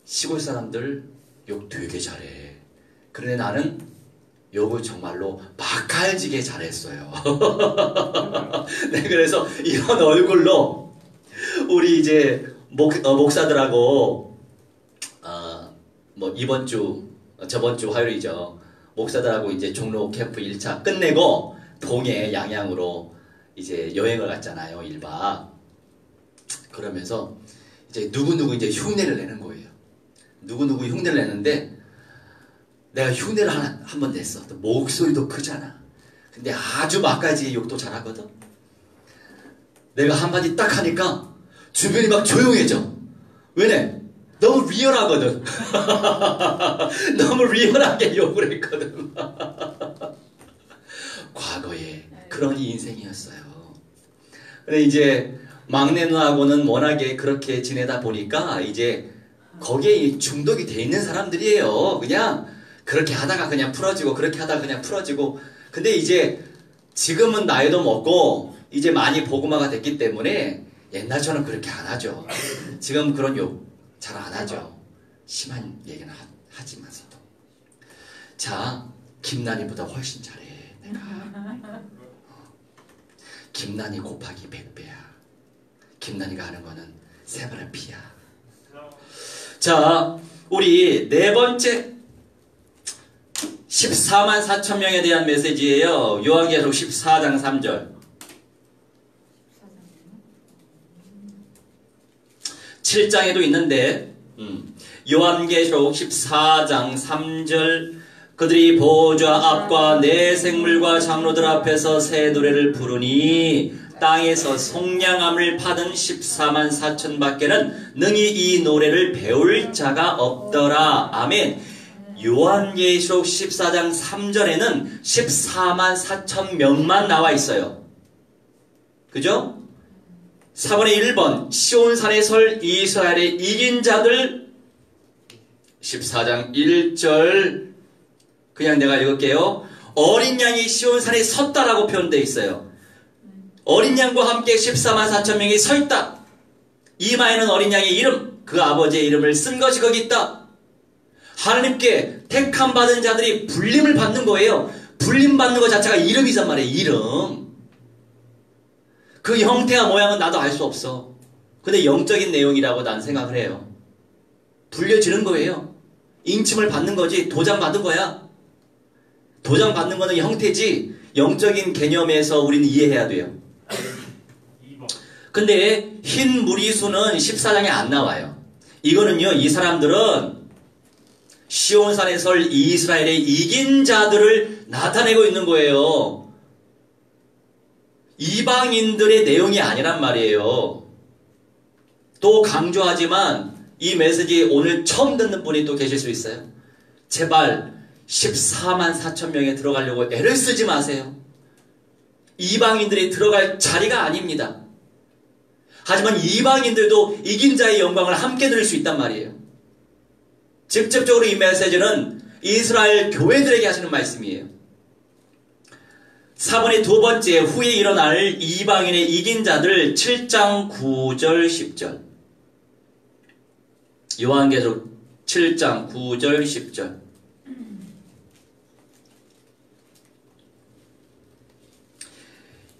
시골 사람들 욕 되게 잘해. 그런데 나는 욕을 정말로 맛깔지게 잘했어요. 네, 그래서 이런 얼굴로 우리 이제 목사들하고 뭐 이번 주 저번 주 화요일이죠. 목사들하고 이제 종로 캠프 1차 끝내고 동해 양양으로 이제 여행을 갔잖아요. 1박. 그러면서 이제 누구누구 이제 흉내를 내는 거예요. 누구누구 흉내를 내는데 내가 흉내를 한 번 냈어. 또 목소리도 크잖아. 근데 아주 막가지의 욕도 잘하거든. 내가 한마디 딱 하니까 주변이 막 조용해져. 왜냐? 너무 리얼하거든. 너무 리얼하게 욕을 했거든. 과거에 그런 인생이었어요. 근데 이제 막내 누나하고는 워낙에 그렇게 지내다 보니까 이제 거기에 중독이 돼 있는 사람들이에요. 그냥 그렇게 하다가 그냥 풀어지고 그렇게 하다가 그냥 풀어지고. 근데 이제 지금은 나이도 먹고 이제 많이 복음화가 됐기 때문에 옛날처럼 그렇게 안 하죠. 지금 그런 욕 잘 안 하죠. 심한 얘기는 하지만서도. 자, 김난이보다 훨씬 잘해. 내가. 김난이 곱하기 100배야. 김난이가 하는 거는 새바람 피야. 자, 우리 네 번째 14만 4천 명에 대한 메시지예요. 요한계시록 14장 3절. 7장에도 있는데 요한계시록 14장 3절 그들이 보좌 앞과 내 생물과 장로들 앞에서 새 노래를 부르니 땅에서 속량함을 받은 14만 4천 밖에는 능히 이 노래를 배울 자가 없더라. 아멘. 요한계시록 14장 3절에는 14만 4천 명만 나와 있어요. 그죠? 4번의 1번 시온산에 설 이스라엘의 이긴 자들 14장 1절 그냥 내가 읽을게요. 어린 양이 시온산에 섰다라고 표현되어 있어요. 어린 양과 함께 14만 4천 명이 서 있다. 이마에는 어린 양의 이름, 그 아버지의 이름을 쓴 것이 거기 있다. 하나님께 택함 받은 자들이 불림을 받는 거예요. 불림 받는 것 자체가 이름이란 말이에요. 이름. 그 형태와 모양은 나도 알 수 없어. 근데 영적인 내용이라고 난 생각을 해요. 불려지는 거예요. 인침을 받는 거지. 도장 받은 거야. 도장 받는 거는 형태지 영적인 개념에서 우리는 이해해야 돼요. 근데 흰 무리수는 14장에 안 나와요. 이거는요, 이 사람들은 시온산에 설 이스라엘의 이긴 자들을 나타내고 있는 거예요. 이방인들의 내용이 아니란 말이에요. 또 강조하지만 이 메시지 오늘 처음 듣는 분이 또 계실 수 있어요. 제발 14만 4천 명에 들어가려고 애를 쓰지 마세요. 이방인들이 들어갈 자리가 아닙니다. 하지만 이방인들도 이긴 자의 영광을 함께 누릴 수 있단 말이에요. 직접적으로 이 메시지는 이스라엘 교회들에게 하시는 말씀이에요. 4번의 두 번째, 후에 일어날 이방인의 이긴 자들 7장 9절 10절. 요한계시록 7장 9절 10절.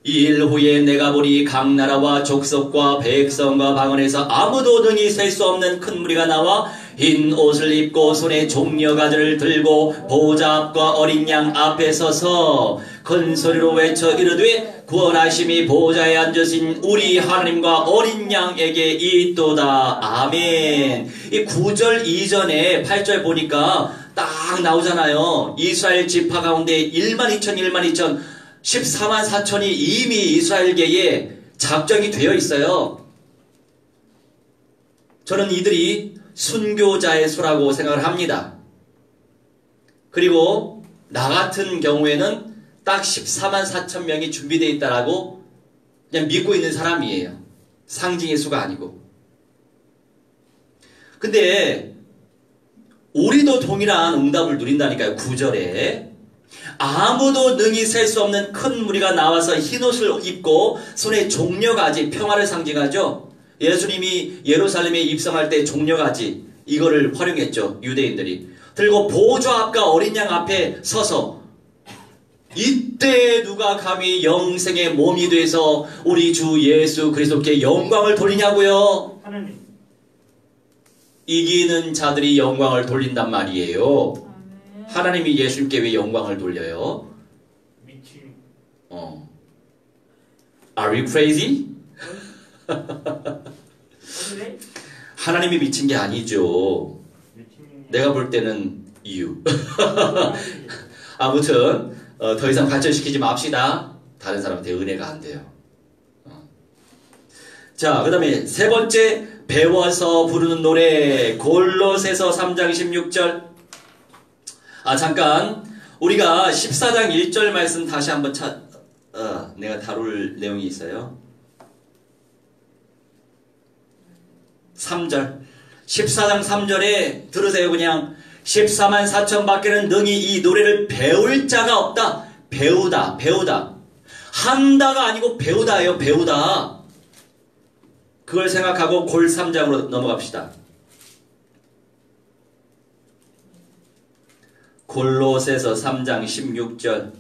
이 일 후에 내가 보니 각 나라와 족속과 백성과 방언에서 아무도 능히 셀 수 없는 큰 무리가 나와 흰 옷을 입고 손에 종려가지를 들고 보좌 앞과 어린 양 앞에 서서 큰 소리로 외쳐 이르되 구원하심이 보좌에 앉으신 우리 하나님과 어린 양에게 있도다. 아멘. 이 9절 이전에 8절 보니까 딱 나오잖아요. 이스라엘 지파 가운데 1만 2천 14만 4천이 이미 이스라엘계에 작정이 되어 있어요. 저는 이들이 순교자의 수라고 생각을 합니다. 그리고 나 같은 경우에는 딱 14만 4천 명이 준비되어 있다라고 그냥 믿고 있는 사람이에요. 상징의 수가 아니고. 근데 우리도 동일한 응답을 누린다니까요. 9절에 아무도 능히 셀 수 없는 큰 무리가 나와서 흰옷을 입고 손에 종려가지, 평화를 상징하죠. 예수님이 예루살렘에 입성할 때 종려가지 이거를 활용했죠. 유대인들이 들고 보좌 앞과 어린 양 앞에 서서 이때 누가 감히 영생의 몸이 돼서 우리 주 예수 그리스도께 영광을 돌리냐고요. 하나님. 이기는 자들이 영광을 돌린단 말이에요. 하나님이 예수님께 왜 영광을 돌려요? 미친. Are you crazy? 하나님이 미친 게 아니죠. 내가 볼 때는 you. 아무튼 더 이상 발전시키지 맙시다. 다른 사람한테 은혜가 안 돼요. 자, 그 다음에 세 번째, 배워서 부르는 노래 골로새서 3장 16절. 잠깐 우리가 14장 1절 말씀 다시 한번 내가 다룰 내용이 있어요. 3절 14장 3절에 들으세요. 그냥 14만 4천 밖에는 능히 이 노래를 배울 자가 없다. 배우다 한다가 아니고 배우다예요. 배우다. 그걸 생각하고 골 3장으로 넘어갑시다. 골로새서 3장 16절.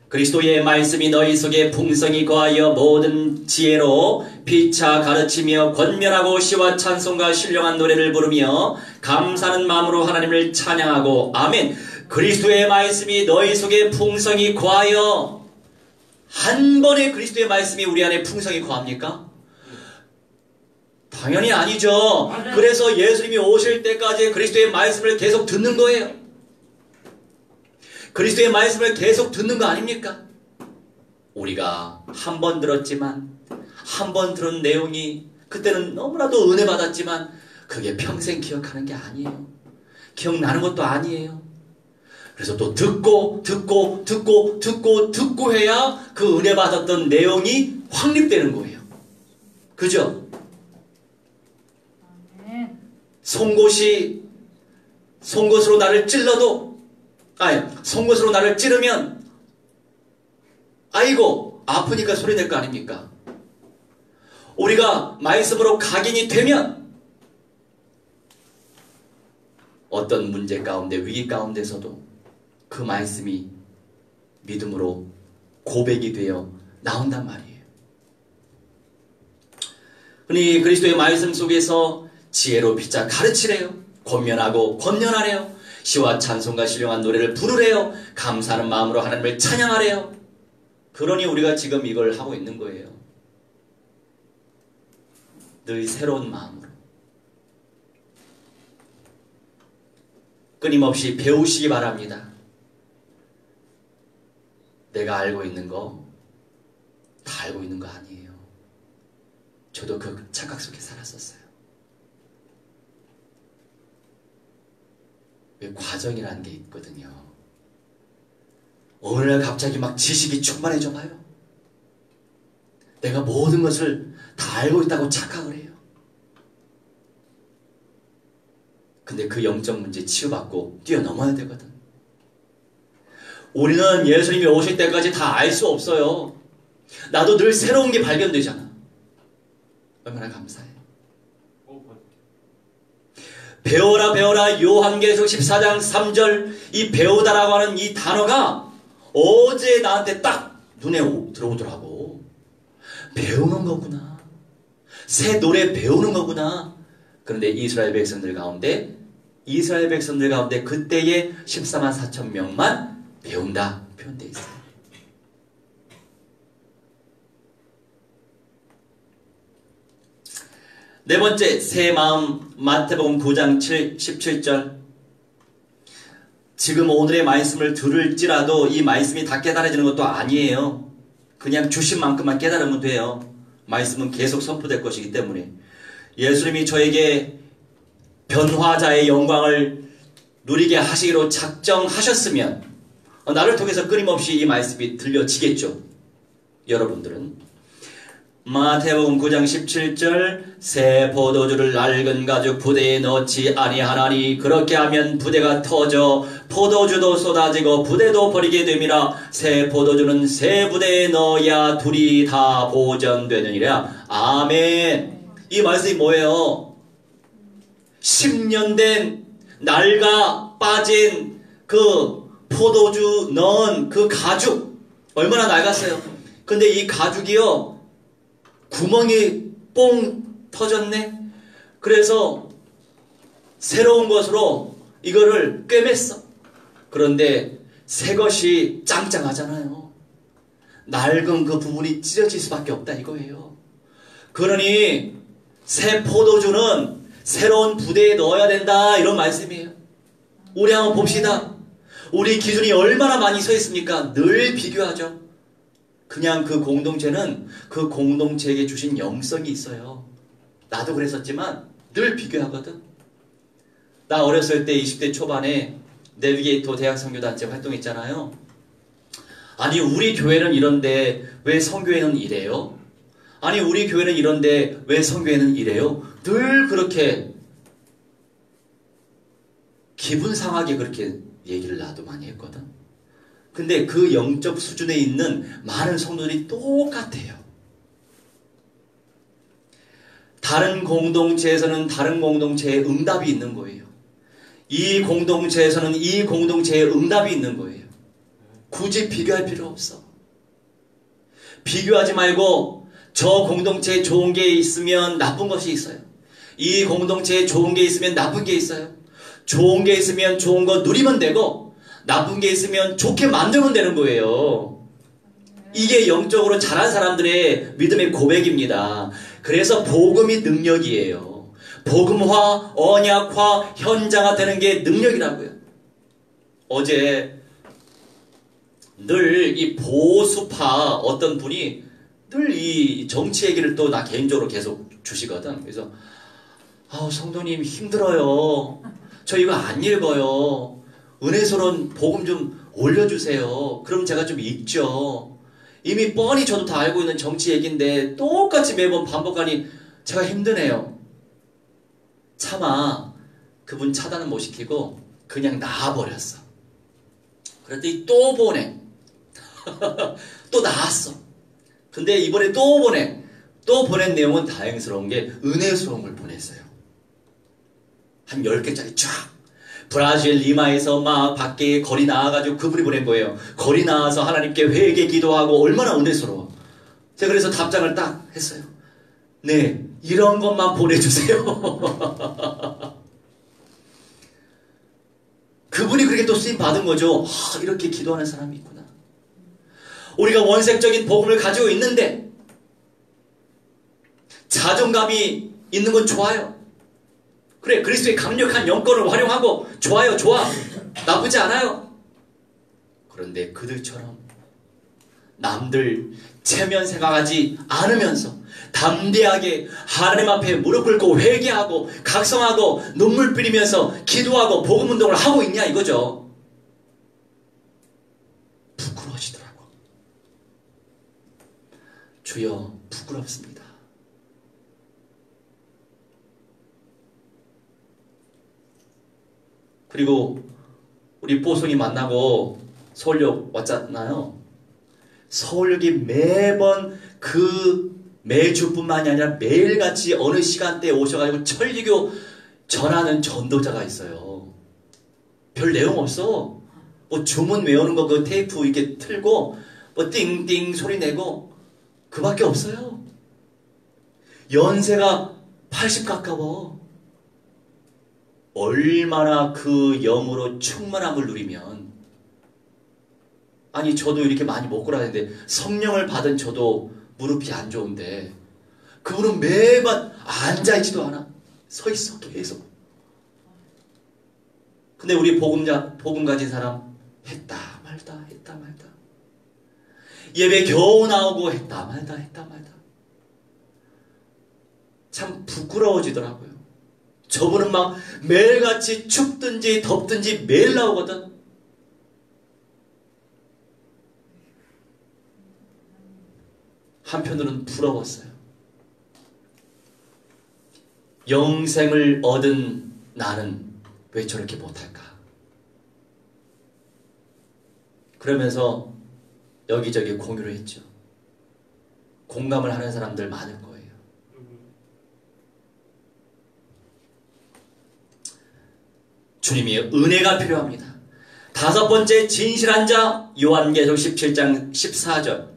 그리스도의 말씀이 너희 속에 풍성히 거하여 모든 지혜로 피차 가르치며 권면하고 시와 찬송과 신령한 노래를 부르며 감사하는 마음으로 하나님을 찬양하고 아멘. 그리스도의 말씀이 너희 속에 풍성히 거하여. 한 번에 그리스도의 말씀이 우리 안에 풍성히 거합니까? 당연히 아니죠. 맞아요. 그래서 예수님이 오실 때까지 그리스도의 말씀을 계속 듣는 거예요. 그리스도의 말씀을 계속 듣는 거 아닙니까? 우리가 한 번 들었지만, 한 번 들은 내용이 그때는 너무나도 은혜 받았지만 그게 평생 기억하는 게 아니에요. 기억나는 것도 아니에요. 그래서 또 듣고 해야 그 은혜 받았던 내용이 확립되는 거예요. 그죠? 아멘. 송곳으로 나를 송곳으로 나를 찌르면 아이고 아프니까 소리 낼 거 아닙니까? 우리가 말씀으로 각인이 되면 어떤 문제 가운데 위기 가운데서도 그 말씀이 믿음으로 고백이 되어 나온단 말이에요. 흔히 그리스도의 말씀 속에서 지혜로 피자 가르치래요. 권면하고 권면하래요. 시와 찬송과 신령한 노래를 부르래요. 감사하는 마음으로 하나님을 찬양하래요. 그러니 우리가 지금 이걸 하고 있는 거예요. 늘 새로운 마음으로 끊임없이 배우시기 바랍니다. 내가 알고 있는 거 다 알고 있는 거 아니에요. 저도 그 착각 속에 살았었어요. 왜 과정이라는 게 있거든요. 어느 날 갑자기 막 지식이 충만해져 봐요. 내가 모든 것을 다 알고 있다고 착각을 해요. 근데 그 영적 문제 치유받고 뛰어넘어야 되거든. 우리는 예수님이 오실 때까지 다 알 수 없어요. 나도 늘 새로운 게 발견되잖아. 얼마나 감사해. 배워라 요한계시록 14장 3절 이 배우다라고 하는 이 단어가 어제 나한테 딱 눈에 들어오더라고. 배우는 거구나. 새 노래 배우는 거구나. 그런데 이스라엘 백성들 가운데 그때의 14만 4천 명만 배운다 표현되어 있어요. 네 번째, 새 마음, 마태복음 9장 17절. 지금 오늘의 말씀을 들을지라도 이 말씀이 다 깨달아지는 것도 아니에요. 그냥 주신 만큼만 깨달으면 돼요. 말씀은 계속 선포될 것이기 때문에. 예수님이 저에게 변화자의 영광을 누리게 하시기로 작정하셨으면 나를 통해서 끊임없이 이 말씀이 들려지겠죠. 여러분들은. 마태복음 9장 17절 새 포도주를 낡은 가죽 부대에 넣지 아니하나니 그렇게 하면 부대가 터져 포도주도 쏟아지고 부대도 버리게 됨이라 새 포도주는 새 부대에 넣어야 둘이 다 보존되느니라. 아멘. 이 말씀이 뭐예요? 10년 된 낡아 빠진 그 포도주 넣은 그 가죽 얼마나 낡았어요. 근데 이 가죽이요 구멍이 뽕 터졌네. 그래서 새로운 것으로 이거를 꿰맸어. 그런데 새 것이 짱짱하잖아요. 낡은 그 부분이 찢어질 수밖에 없다 이거예요. 그러니 새 포도주는 새로운 부대에 넣어야 된다 이런 말씀이에요. 우리 한번 봅시다. 우리 기준이 얼마나 많이 서 있습니까? 늘 비교하죠. 그냥 그 공동체는 그 공동체에게 주신 영성이 있어요. 나도 그랬었지만 늘 비교하거든. 나 어렸을 때 20대 초반에 내비게이터 대학 선교단체 활동했잖아요. 아니 우리 교회는 이런데 왜 선교회는 이래요? 아니 우리 교회는 이런데 왜 선교회는 이래요? 늘 그렇게 기분 상하게 그렇게 얘기를 나도 많이 했거든. 근데 그 영적 수준에 있는 많은 성도들이 똑같아요. 다른 공동체에서는 다른 공동체의 응답이 있는 거예요. 이 공동체에서는 이 공동체의 응답이 있는 거예요. 굳이 비교할 필요 없어. 비교하지 말고 저 공동체에 좋은 게 있으면 나쁜 것이 있어요. 이 공동체에 좋은 게 있으면 나쁜 게 있어요. 좋은 게 있으면 좋은 거 누리면 되고 나쁜 게 있으면 좋게 만들면 되는 거예요. 이게 영적으로 자란 사람들의 믿음의 고백입니다. 그래서 복음이 능력이에요. 복음화, 언약화, 현장화 되는 게 능력이라고요. 어제 늘 이 보수파 어떤 분이 늘 이 정치 얘기를 또 나 개인적으로 계속 주시거든. 그래서 성도님 힘들어요. 저 이거 안 읽어요. 은혜스러운 복음 좀 올려주세요. 그럼 제가 좀 읽죠. 이미 뻔히 저도 다 알고 있는 정치 얘기인데 똑같이 매번 반복하니 제가 힘드네요. 차마 그분 차단은 못 시키고 그냥 놔버렸어. 그랬더니 또 보내. 또 나왔어. 근데 이번에 또 보내. 또 보낸 내용은 다행스러운 게 은혜스러운 걸 보냈어요. 한 10개짜리 쫙. 브라질 리마에서 막 밖에 거리 나와가지고 그분이 보낸 거예요. 거리 나와서 하나님께 회개 기도하고 얼마나 은혜스러워. 제가 그래서 답장을 딱 했어요. 네, 이런 것만 보내주세요. 그분이 그렇게 또 쓰임 받은 거죠. 이렇게 기도하는 사람이 있구나. 우리가 원색적인 복음을 가지고 있는데 자존감이 있는 건 좋아요. 그래, 그리스도의 강력한 영권을 활용하고 좋아요, 좋아. 나쁘지 않아요. 그런데 그들처럼 남들 체면 생각하지 않으면서 담대하게 하나님 앞에 무릎 꿇고 회개하고 각성하고 눈물 뿌리면서 기도하고 복음 운동을 하고 있냐 이거죠. 부끄러워지더라고. 주여, 부끄럽습니다. 그리고 우리 뽀송이 만나고 서울역 왔잖아요. 서울역이 매번 매주뿐만이 아니라 매일같이 어느 시간대에 오셔가지고 천리교 전하는 전도자가 있어요. 별 내용 없어. 뭐 주문 외우는 거 그 테이프 이렇게 틀고 뭐 띵띵 소리 내고 그밖에 없어요. 연세가 80 가까워. 얼마나 그 영으로 충만함을 누리면, 아니 저도 이렇게 많이 못 걸어다니는데 성령을 받은 저도 무릎이 안 좋은데 그분은 매번 앉아있지도 않아. 서 있어 계속. 근데 우리 복음 가진 사람 했다 말다 예배 겨우 나오고 했다 말다 참 부끄러워지더라고요. 저분은 막 매일같이 춥든지 덥든지 매일 나오거든. 한편으로는 부러웠어요. 영생을 얻은 나는 왜 저렇게 못할까? 그러면서 여기저기 공유를 했죠. 공감을 하는 사람들 많을 거예요. 주님의 은혜가 필요합니다. 5번째 진실한 자, 요한계시록 17장 14절.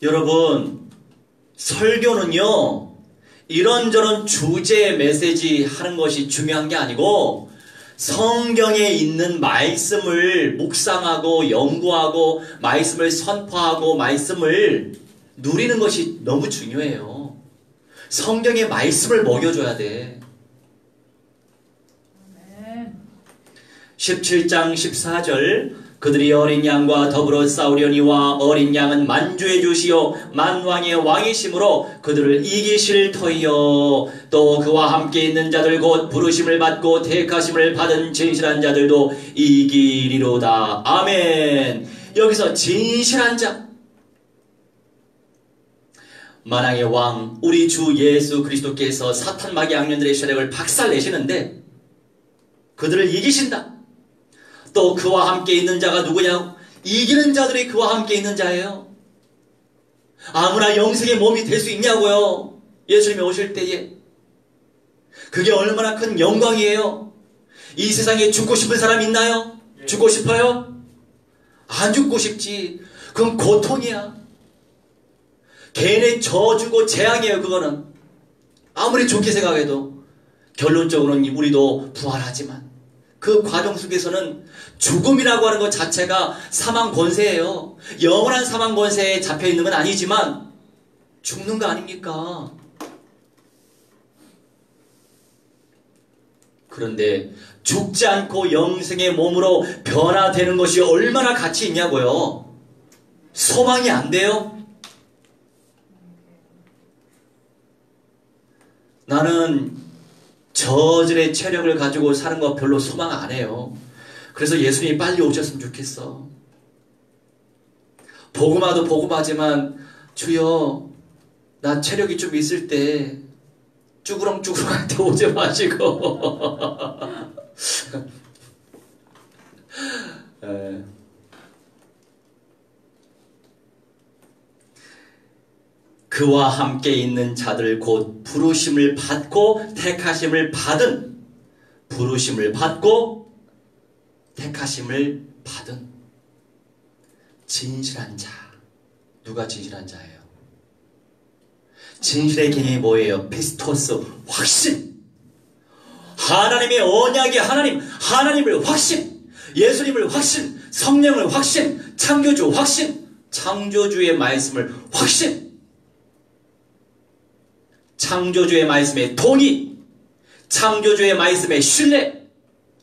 여러분, 설교는요 이런저런 주제 메시지 하는 것이 중요한 게 아니고 성경에 있는 말씀을 묵상하고 연구하고 말씀을 선포하고 말씀을 누리는 것이 너무 중요해요. 성경의 말씀을 먹여줘야 돼. 17장 14절 그들이 어린 양과 더불어 싸우려니와 어린 양은 만주의 주시요 만왕의 왕이심으로 그들을 이기실 터이요 또 그와 함께 있는 자들 곧 부르심을 받고 택하심을 받은 진실한 자들도 이기리로다. 아멘. 여기서 진실한 자, 만왕의 왕 우리 주 예수 그리스도께서 사탄 마귀 악령들의 세력을 박살내시는데 그들을 이기신다. 또 그와 함께 있는 자가 누구냐? 이기는 자들이 그와 함께 있는 자예요. 아무나 영생의 몸이 될 수 있냐고요. 예수님이 오실 때에. 그게 얼마나 큰 영광이에요. 이 세상에 죽고 싶은 사람 있나요? 죽고 싶어요? 안 죽고 싶지. 그건 고통이야. 개인의 저주고 재앙이에요. 그거는 아무리 좋게 생각해도 결론적으로는 우리도 부활하지만 그 과정 속에서는 죽음이라고 하는 것 자체가 사망 권세예요. 영원한 사망 권세에 잡혀 있는 건 아니지만 죽는 거 아닙니까? 그런데 죽지 않고 영생의 몸으로 변화되는 것이 얼마나 가치 있냐고요. 소망이 안 돼요? 나는 저질의 체력을 가지고 사는 거 별로 소망 안 해요. 그래서 예수님이 빨리 오셨으면 좋겠어. 복음화도 복음하지만 주여 나 체력이 좀 있을 때 쭈그렁쭈그렁할 때 오지 마시고 그와 함께 있는 자들 곧 부르심을 받고 택하심을 받은 부르심을 받고 택하심을 받은 진실한 자. 누가 진실한 자예요? 진실의 개념이 뭐예요? 피스토스, 확신. 하나님의 언약의 하나님, 하나님을 확신, 예수님을 확신, 성령을 확신, 창조주 확신, 창조주의 말씀을 확신, 창조주의 말씀에 동의, 창조주의 말씀에 신뢰.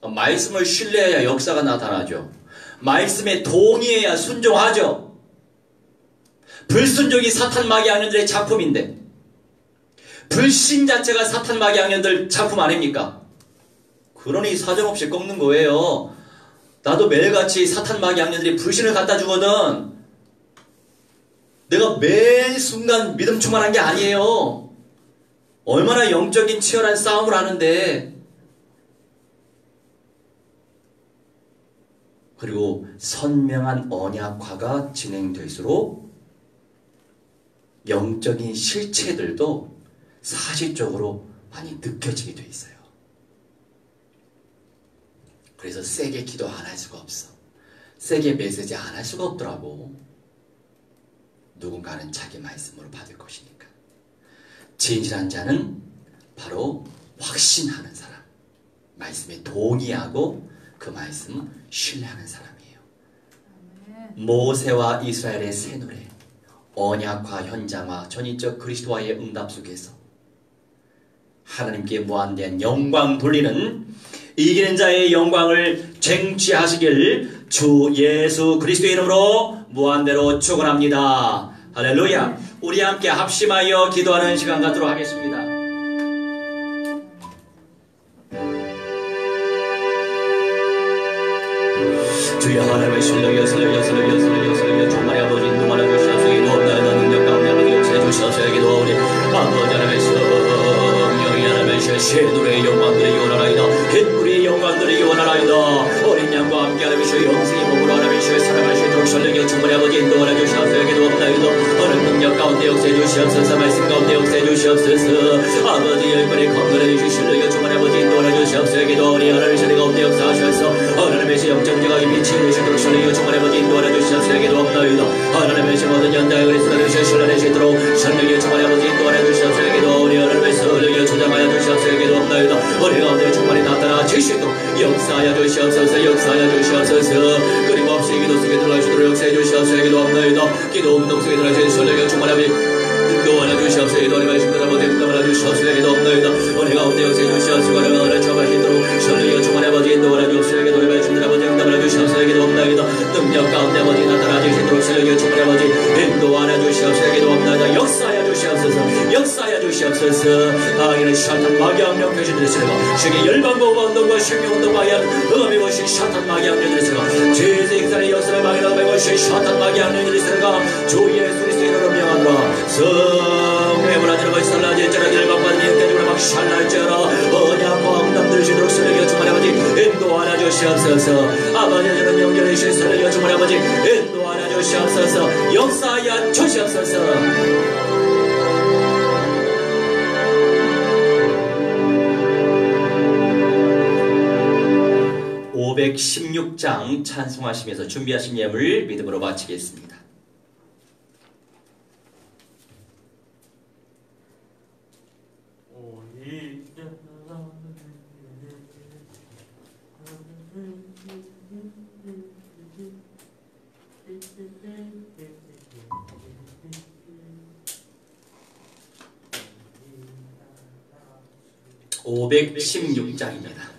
말씀을 신뢰해야 역사가 나타나죠. 말씀에 동의해야 순종하죠. 불순종이 사탄 마귀 악년들의 작품인데 불신 자체가 사탄 마귀 악년들 작품 아닙니까? 그러니 사정없이 꺾는 거예요. 나도 매일같이 사탄 마귀 악년들이 불신을 갖다 주거든. 내가 매 순간 믿음 충만한 게 아니에요. 얼마나 영적인 치열한 싸움을 하는데. 그리고 선명한 언약화가 진행될수록 영적인 실체들도 사실적으로 많이 느껴지게 돼 있어요. 그래서 세게 기도 안 할 수가 없어. 세게 메시지 안 할 수가 없더라고. 누군가는 자기 말씀으로 받을 것이니까. 진실한 자는 바로 확신하는 사람. 말씀에 동의하고 그 말씀 신뢰하는 사람이에요. 모세와 이스라엘의 새 노래, 언약화 현장화, 전인적 그리스도와의 응답 속에서 하나님께 무한대한 영광 돌리는 이기는 자의 영광을 쟁취하시길 주 예수 그리스도의 이름으로 무한대로 축원합니다. 할렐루야. 우리 함께 합심하여 기도하는 시간 갖도록 하겠습니다. 주여 하나님의 신뢰여 주만의 아버지 인도하여 주시옵소서. 기도하옵나이다. 능력 가운데 아버지 역사해 주시옵소서. 기도하오니 아버지 하나님의 성령이 하나님의 새노래의 영광들이 원하나이다. 햇불의 영광들이 원하나이다. 어린 양과 함께 하나님의 영생의 몸으로 하나님의 살아갈 수 있도록 설령여 주만의 아버지 인도하여 주시옵소서. 기도하옵나이다. 어느 능력 가운데 역사해 주시옵소서. 말씀 가운데 역사해 주시옵소서. 아버지 열번의 건강해 주시옵소서. 주만의 아버지 인도하여 주시옵소서. 기도하오니 하나님의 세례 가운데 역사하셔서 하나님의 영적자가 이미 치유되시도록 설령여 주만의 아버지 인도하여 주시옵소서. 기도하옵나이다. 하나님의 모든 연단을 그리스도를 신뢰하시도록 설령여 주만의 아버지 인도하여 주시옵소서. 기도하오니 하나님의 설령여 조장하여 주시옵소서. 기도하옵나이다. 우리 가운데 충만히 나타나 주시도록 역사하여 주시옵소서. 역사하여 주시옵소서. 끊임없이 기도 속에 들어갈 수 있도록 역사해 주시옵소서. 기도하옵나이다. 기도 운동 속에 들어갈 수 있는 설령여 주만의 아버지 인도하여 주시옵소서. 기도하니 말씀들 아버지 인도하여 주시옵소서. 기도하옵나이다. 우리 가운데 역사해 주시옵소서. 하나님을 처하시도록 설령여 주만의 아버지 인도하여 주시옵소서. 기도하니 말씀들 아버지 인도하여 주시옵소서. 기도하옵나이다. 능력 가운데 아버지 나타나 주시도록 설령여 주만의 아버지 인도하여 주시옵소서. 기도하옵나이다. 역사하여 주시옵소서. 역사하여 주시옵소서. 이는 샤탄 마귀 악령 표시들의 세가 세계 열방과 운동과 생명운동과 음의 것이 샤탄 마귀 악령들의 세가 죄에서 익산의 역사를 막이라는 것이 샤탄 마귀 악령들의 세가 주 예수 그리스도의 이름으로 명하노라. 성회물 하지는 것이 살라질지라 열방과 영계적으로 막 살라질지라 언약과 응답들을 주도록 설령여 주만의 아버지 인도하여 주시옵소서. 아버지 저는 영전의 신 설령여 주만의 아버지 인도하여 주시옵소서. 역사하여 주시옵소서. 516장 찬송하시면서 준비하신 예물 믿음으로 바치겠습니다. 516장입니다.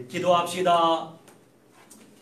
기도합시다.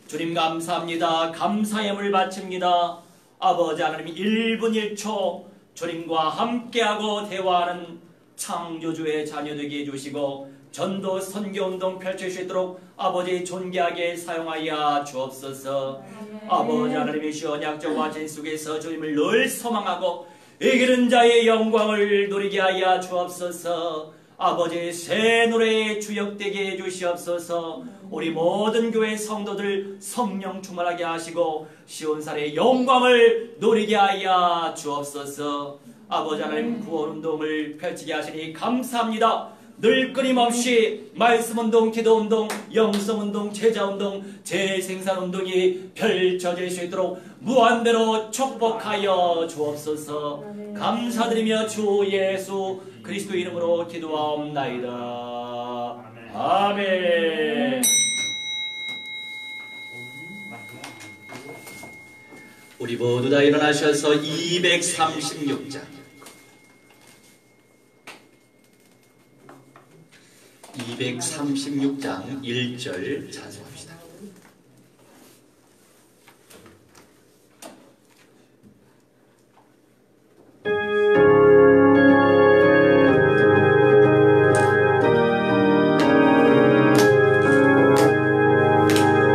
주님 감사합니다. 감사의 예물을 바칩니다. 아버지 하나님 1분 1초 주님과 함께하고 대화하는 창조주의 자녀되게 해주시고 전도 선교운동 펼칠 수 있도록 아버지 존귀하게 사용하여 주옵소서. 아버지 하나님의 언약적과 진 속에서 주님을 늘 소망하고 이기는 자의 영광을 누리게 하여 주옵소서. 아버지 새 노래에 주역되게 해주시옵소서. 우리 모든 교회 성도들 성령 충만하게 하시고 시온산의 영광을 누리게 하여 주옵소서. 아버지 하나님 구원운동을 펼치게 하시니 감사합니다. 늘 끊임없이 말씀운동, 기도운동, 영성운동, 제자운동, 재생산운동이 펼쳐질 수 있도록 무한대로 축복하여 주옵소서. 감사드리며 주 예수 그리스도 이름으로 기도하옵나이다. 아멘. 우리 모두 다 일어나셔서 236장 236장 1절 찬송합시다.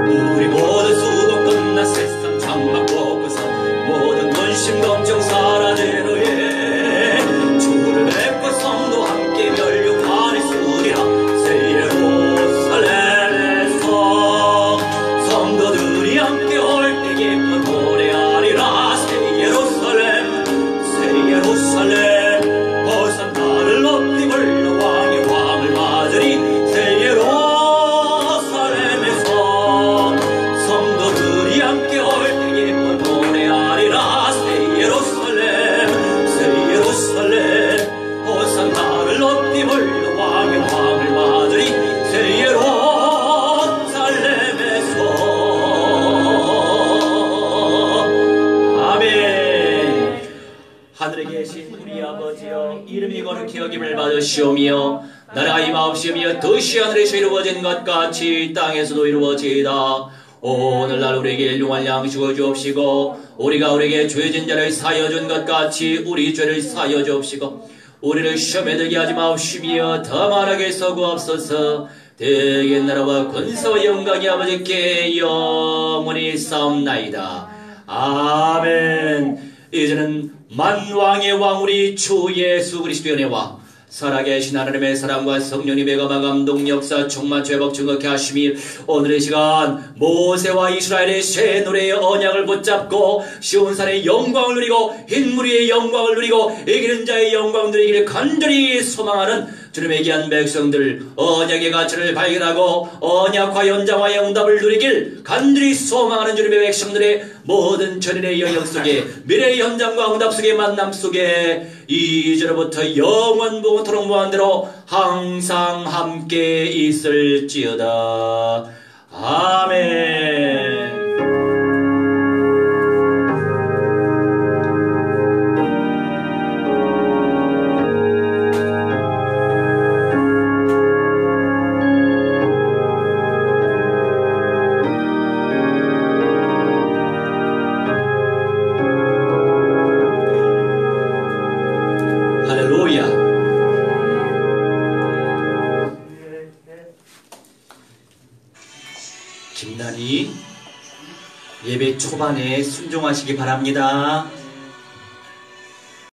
우리 모든 수고 끝나 세상 장막 보고서 모든 근심 걱정 사라진 후에 주를 뵙고 성도 함께 멸류관이 쓰리라. 새 예루살렘에서 이름이 거룩히 여김을 받으시오며 나라가 임하옵시며 뜻이 하늘에서 이루어진 것 같이 땅에서도 이루어지이다. 오늘날 우리에게 일용할 양식을 주옵시고 우리가 우리에게 죄진 자를 사하여 준 것 같이 우리 죄를 사하여 주옵시고 우리를 시험에 들게 하지 마옵시며 다만 악에서 구하옵소서. 대개 나라와 권세와 영광이 아버지께 영원히 싸움나이다. 아멘. 이제는 만왕의 왕 우리 주 예수 그리스도의 은혜와 살아계신 하나님의 사랑과 성령님의 감화 감동 역사 충만 죄복 증거케 하심이 오늘의 시간 모세와 이스라엘의 새 노래의 언약을 붙잡고 시온산의 영광을 누리고 흰무리의 영광을 누리고 이기는 자의 영광을 누리기를 간절히 소망하는 주님의 귀한 백성들 언약의 가치를 발견하고 언약과 연장과 영답을 누리길 간절히 소망하는 주님의 백성들의 모든 전인의 영역 속에 미래의 현장과 응답 속의 만남 속에 이제로부터 영원부토록 무한대로 항상 함께 있을지어다. 아멘. 김단이 예배 초반에 순종하시기 바랍니다.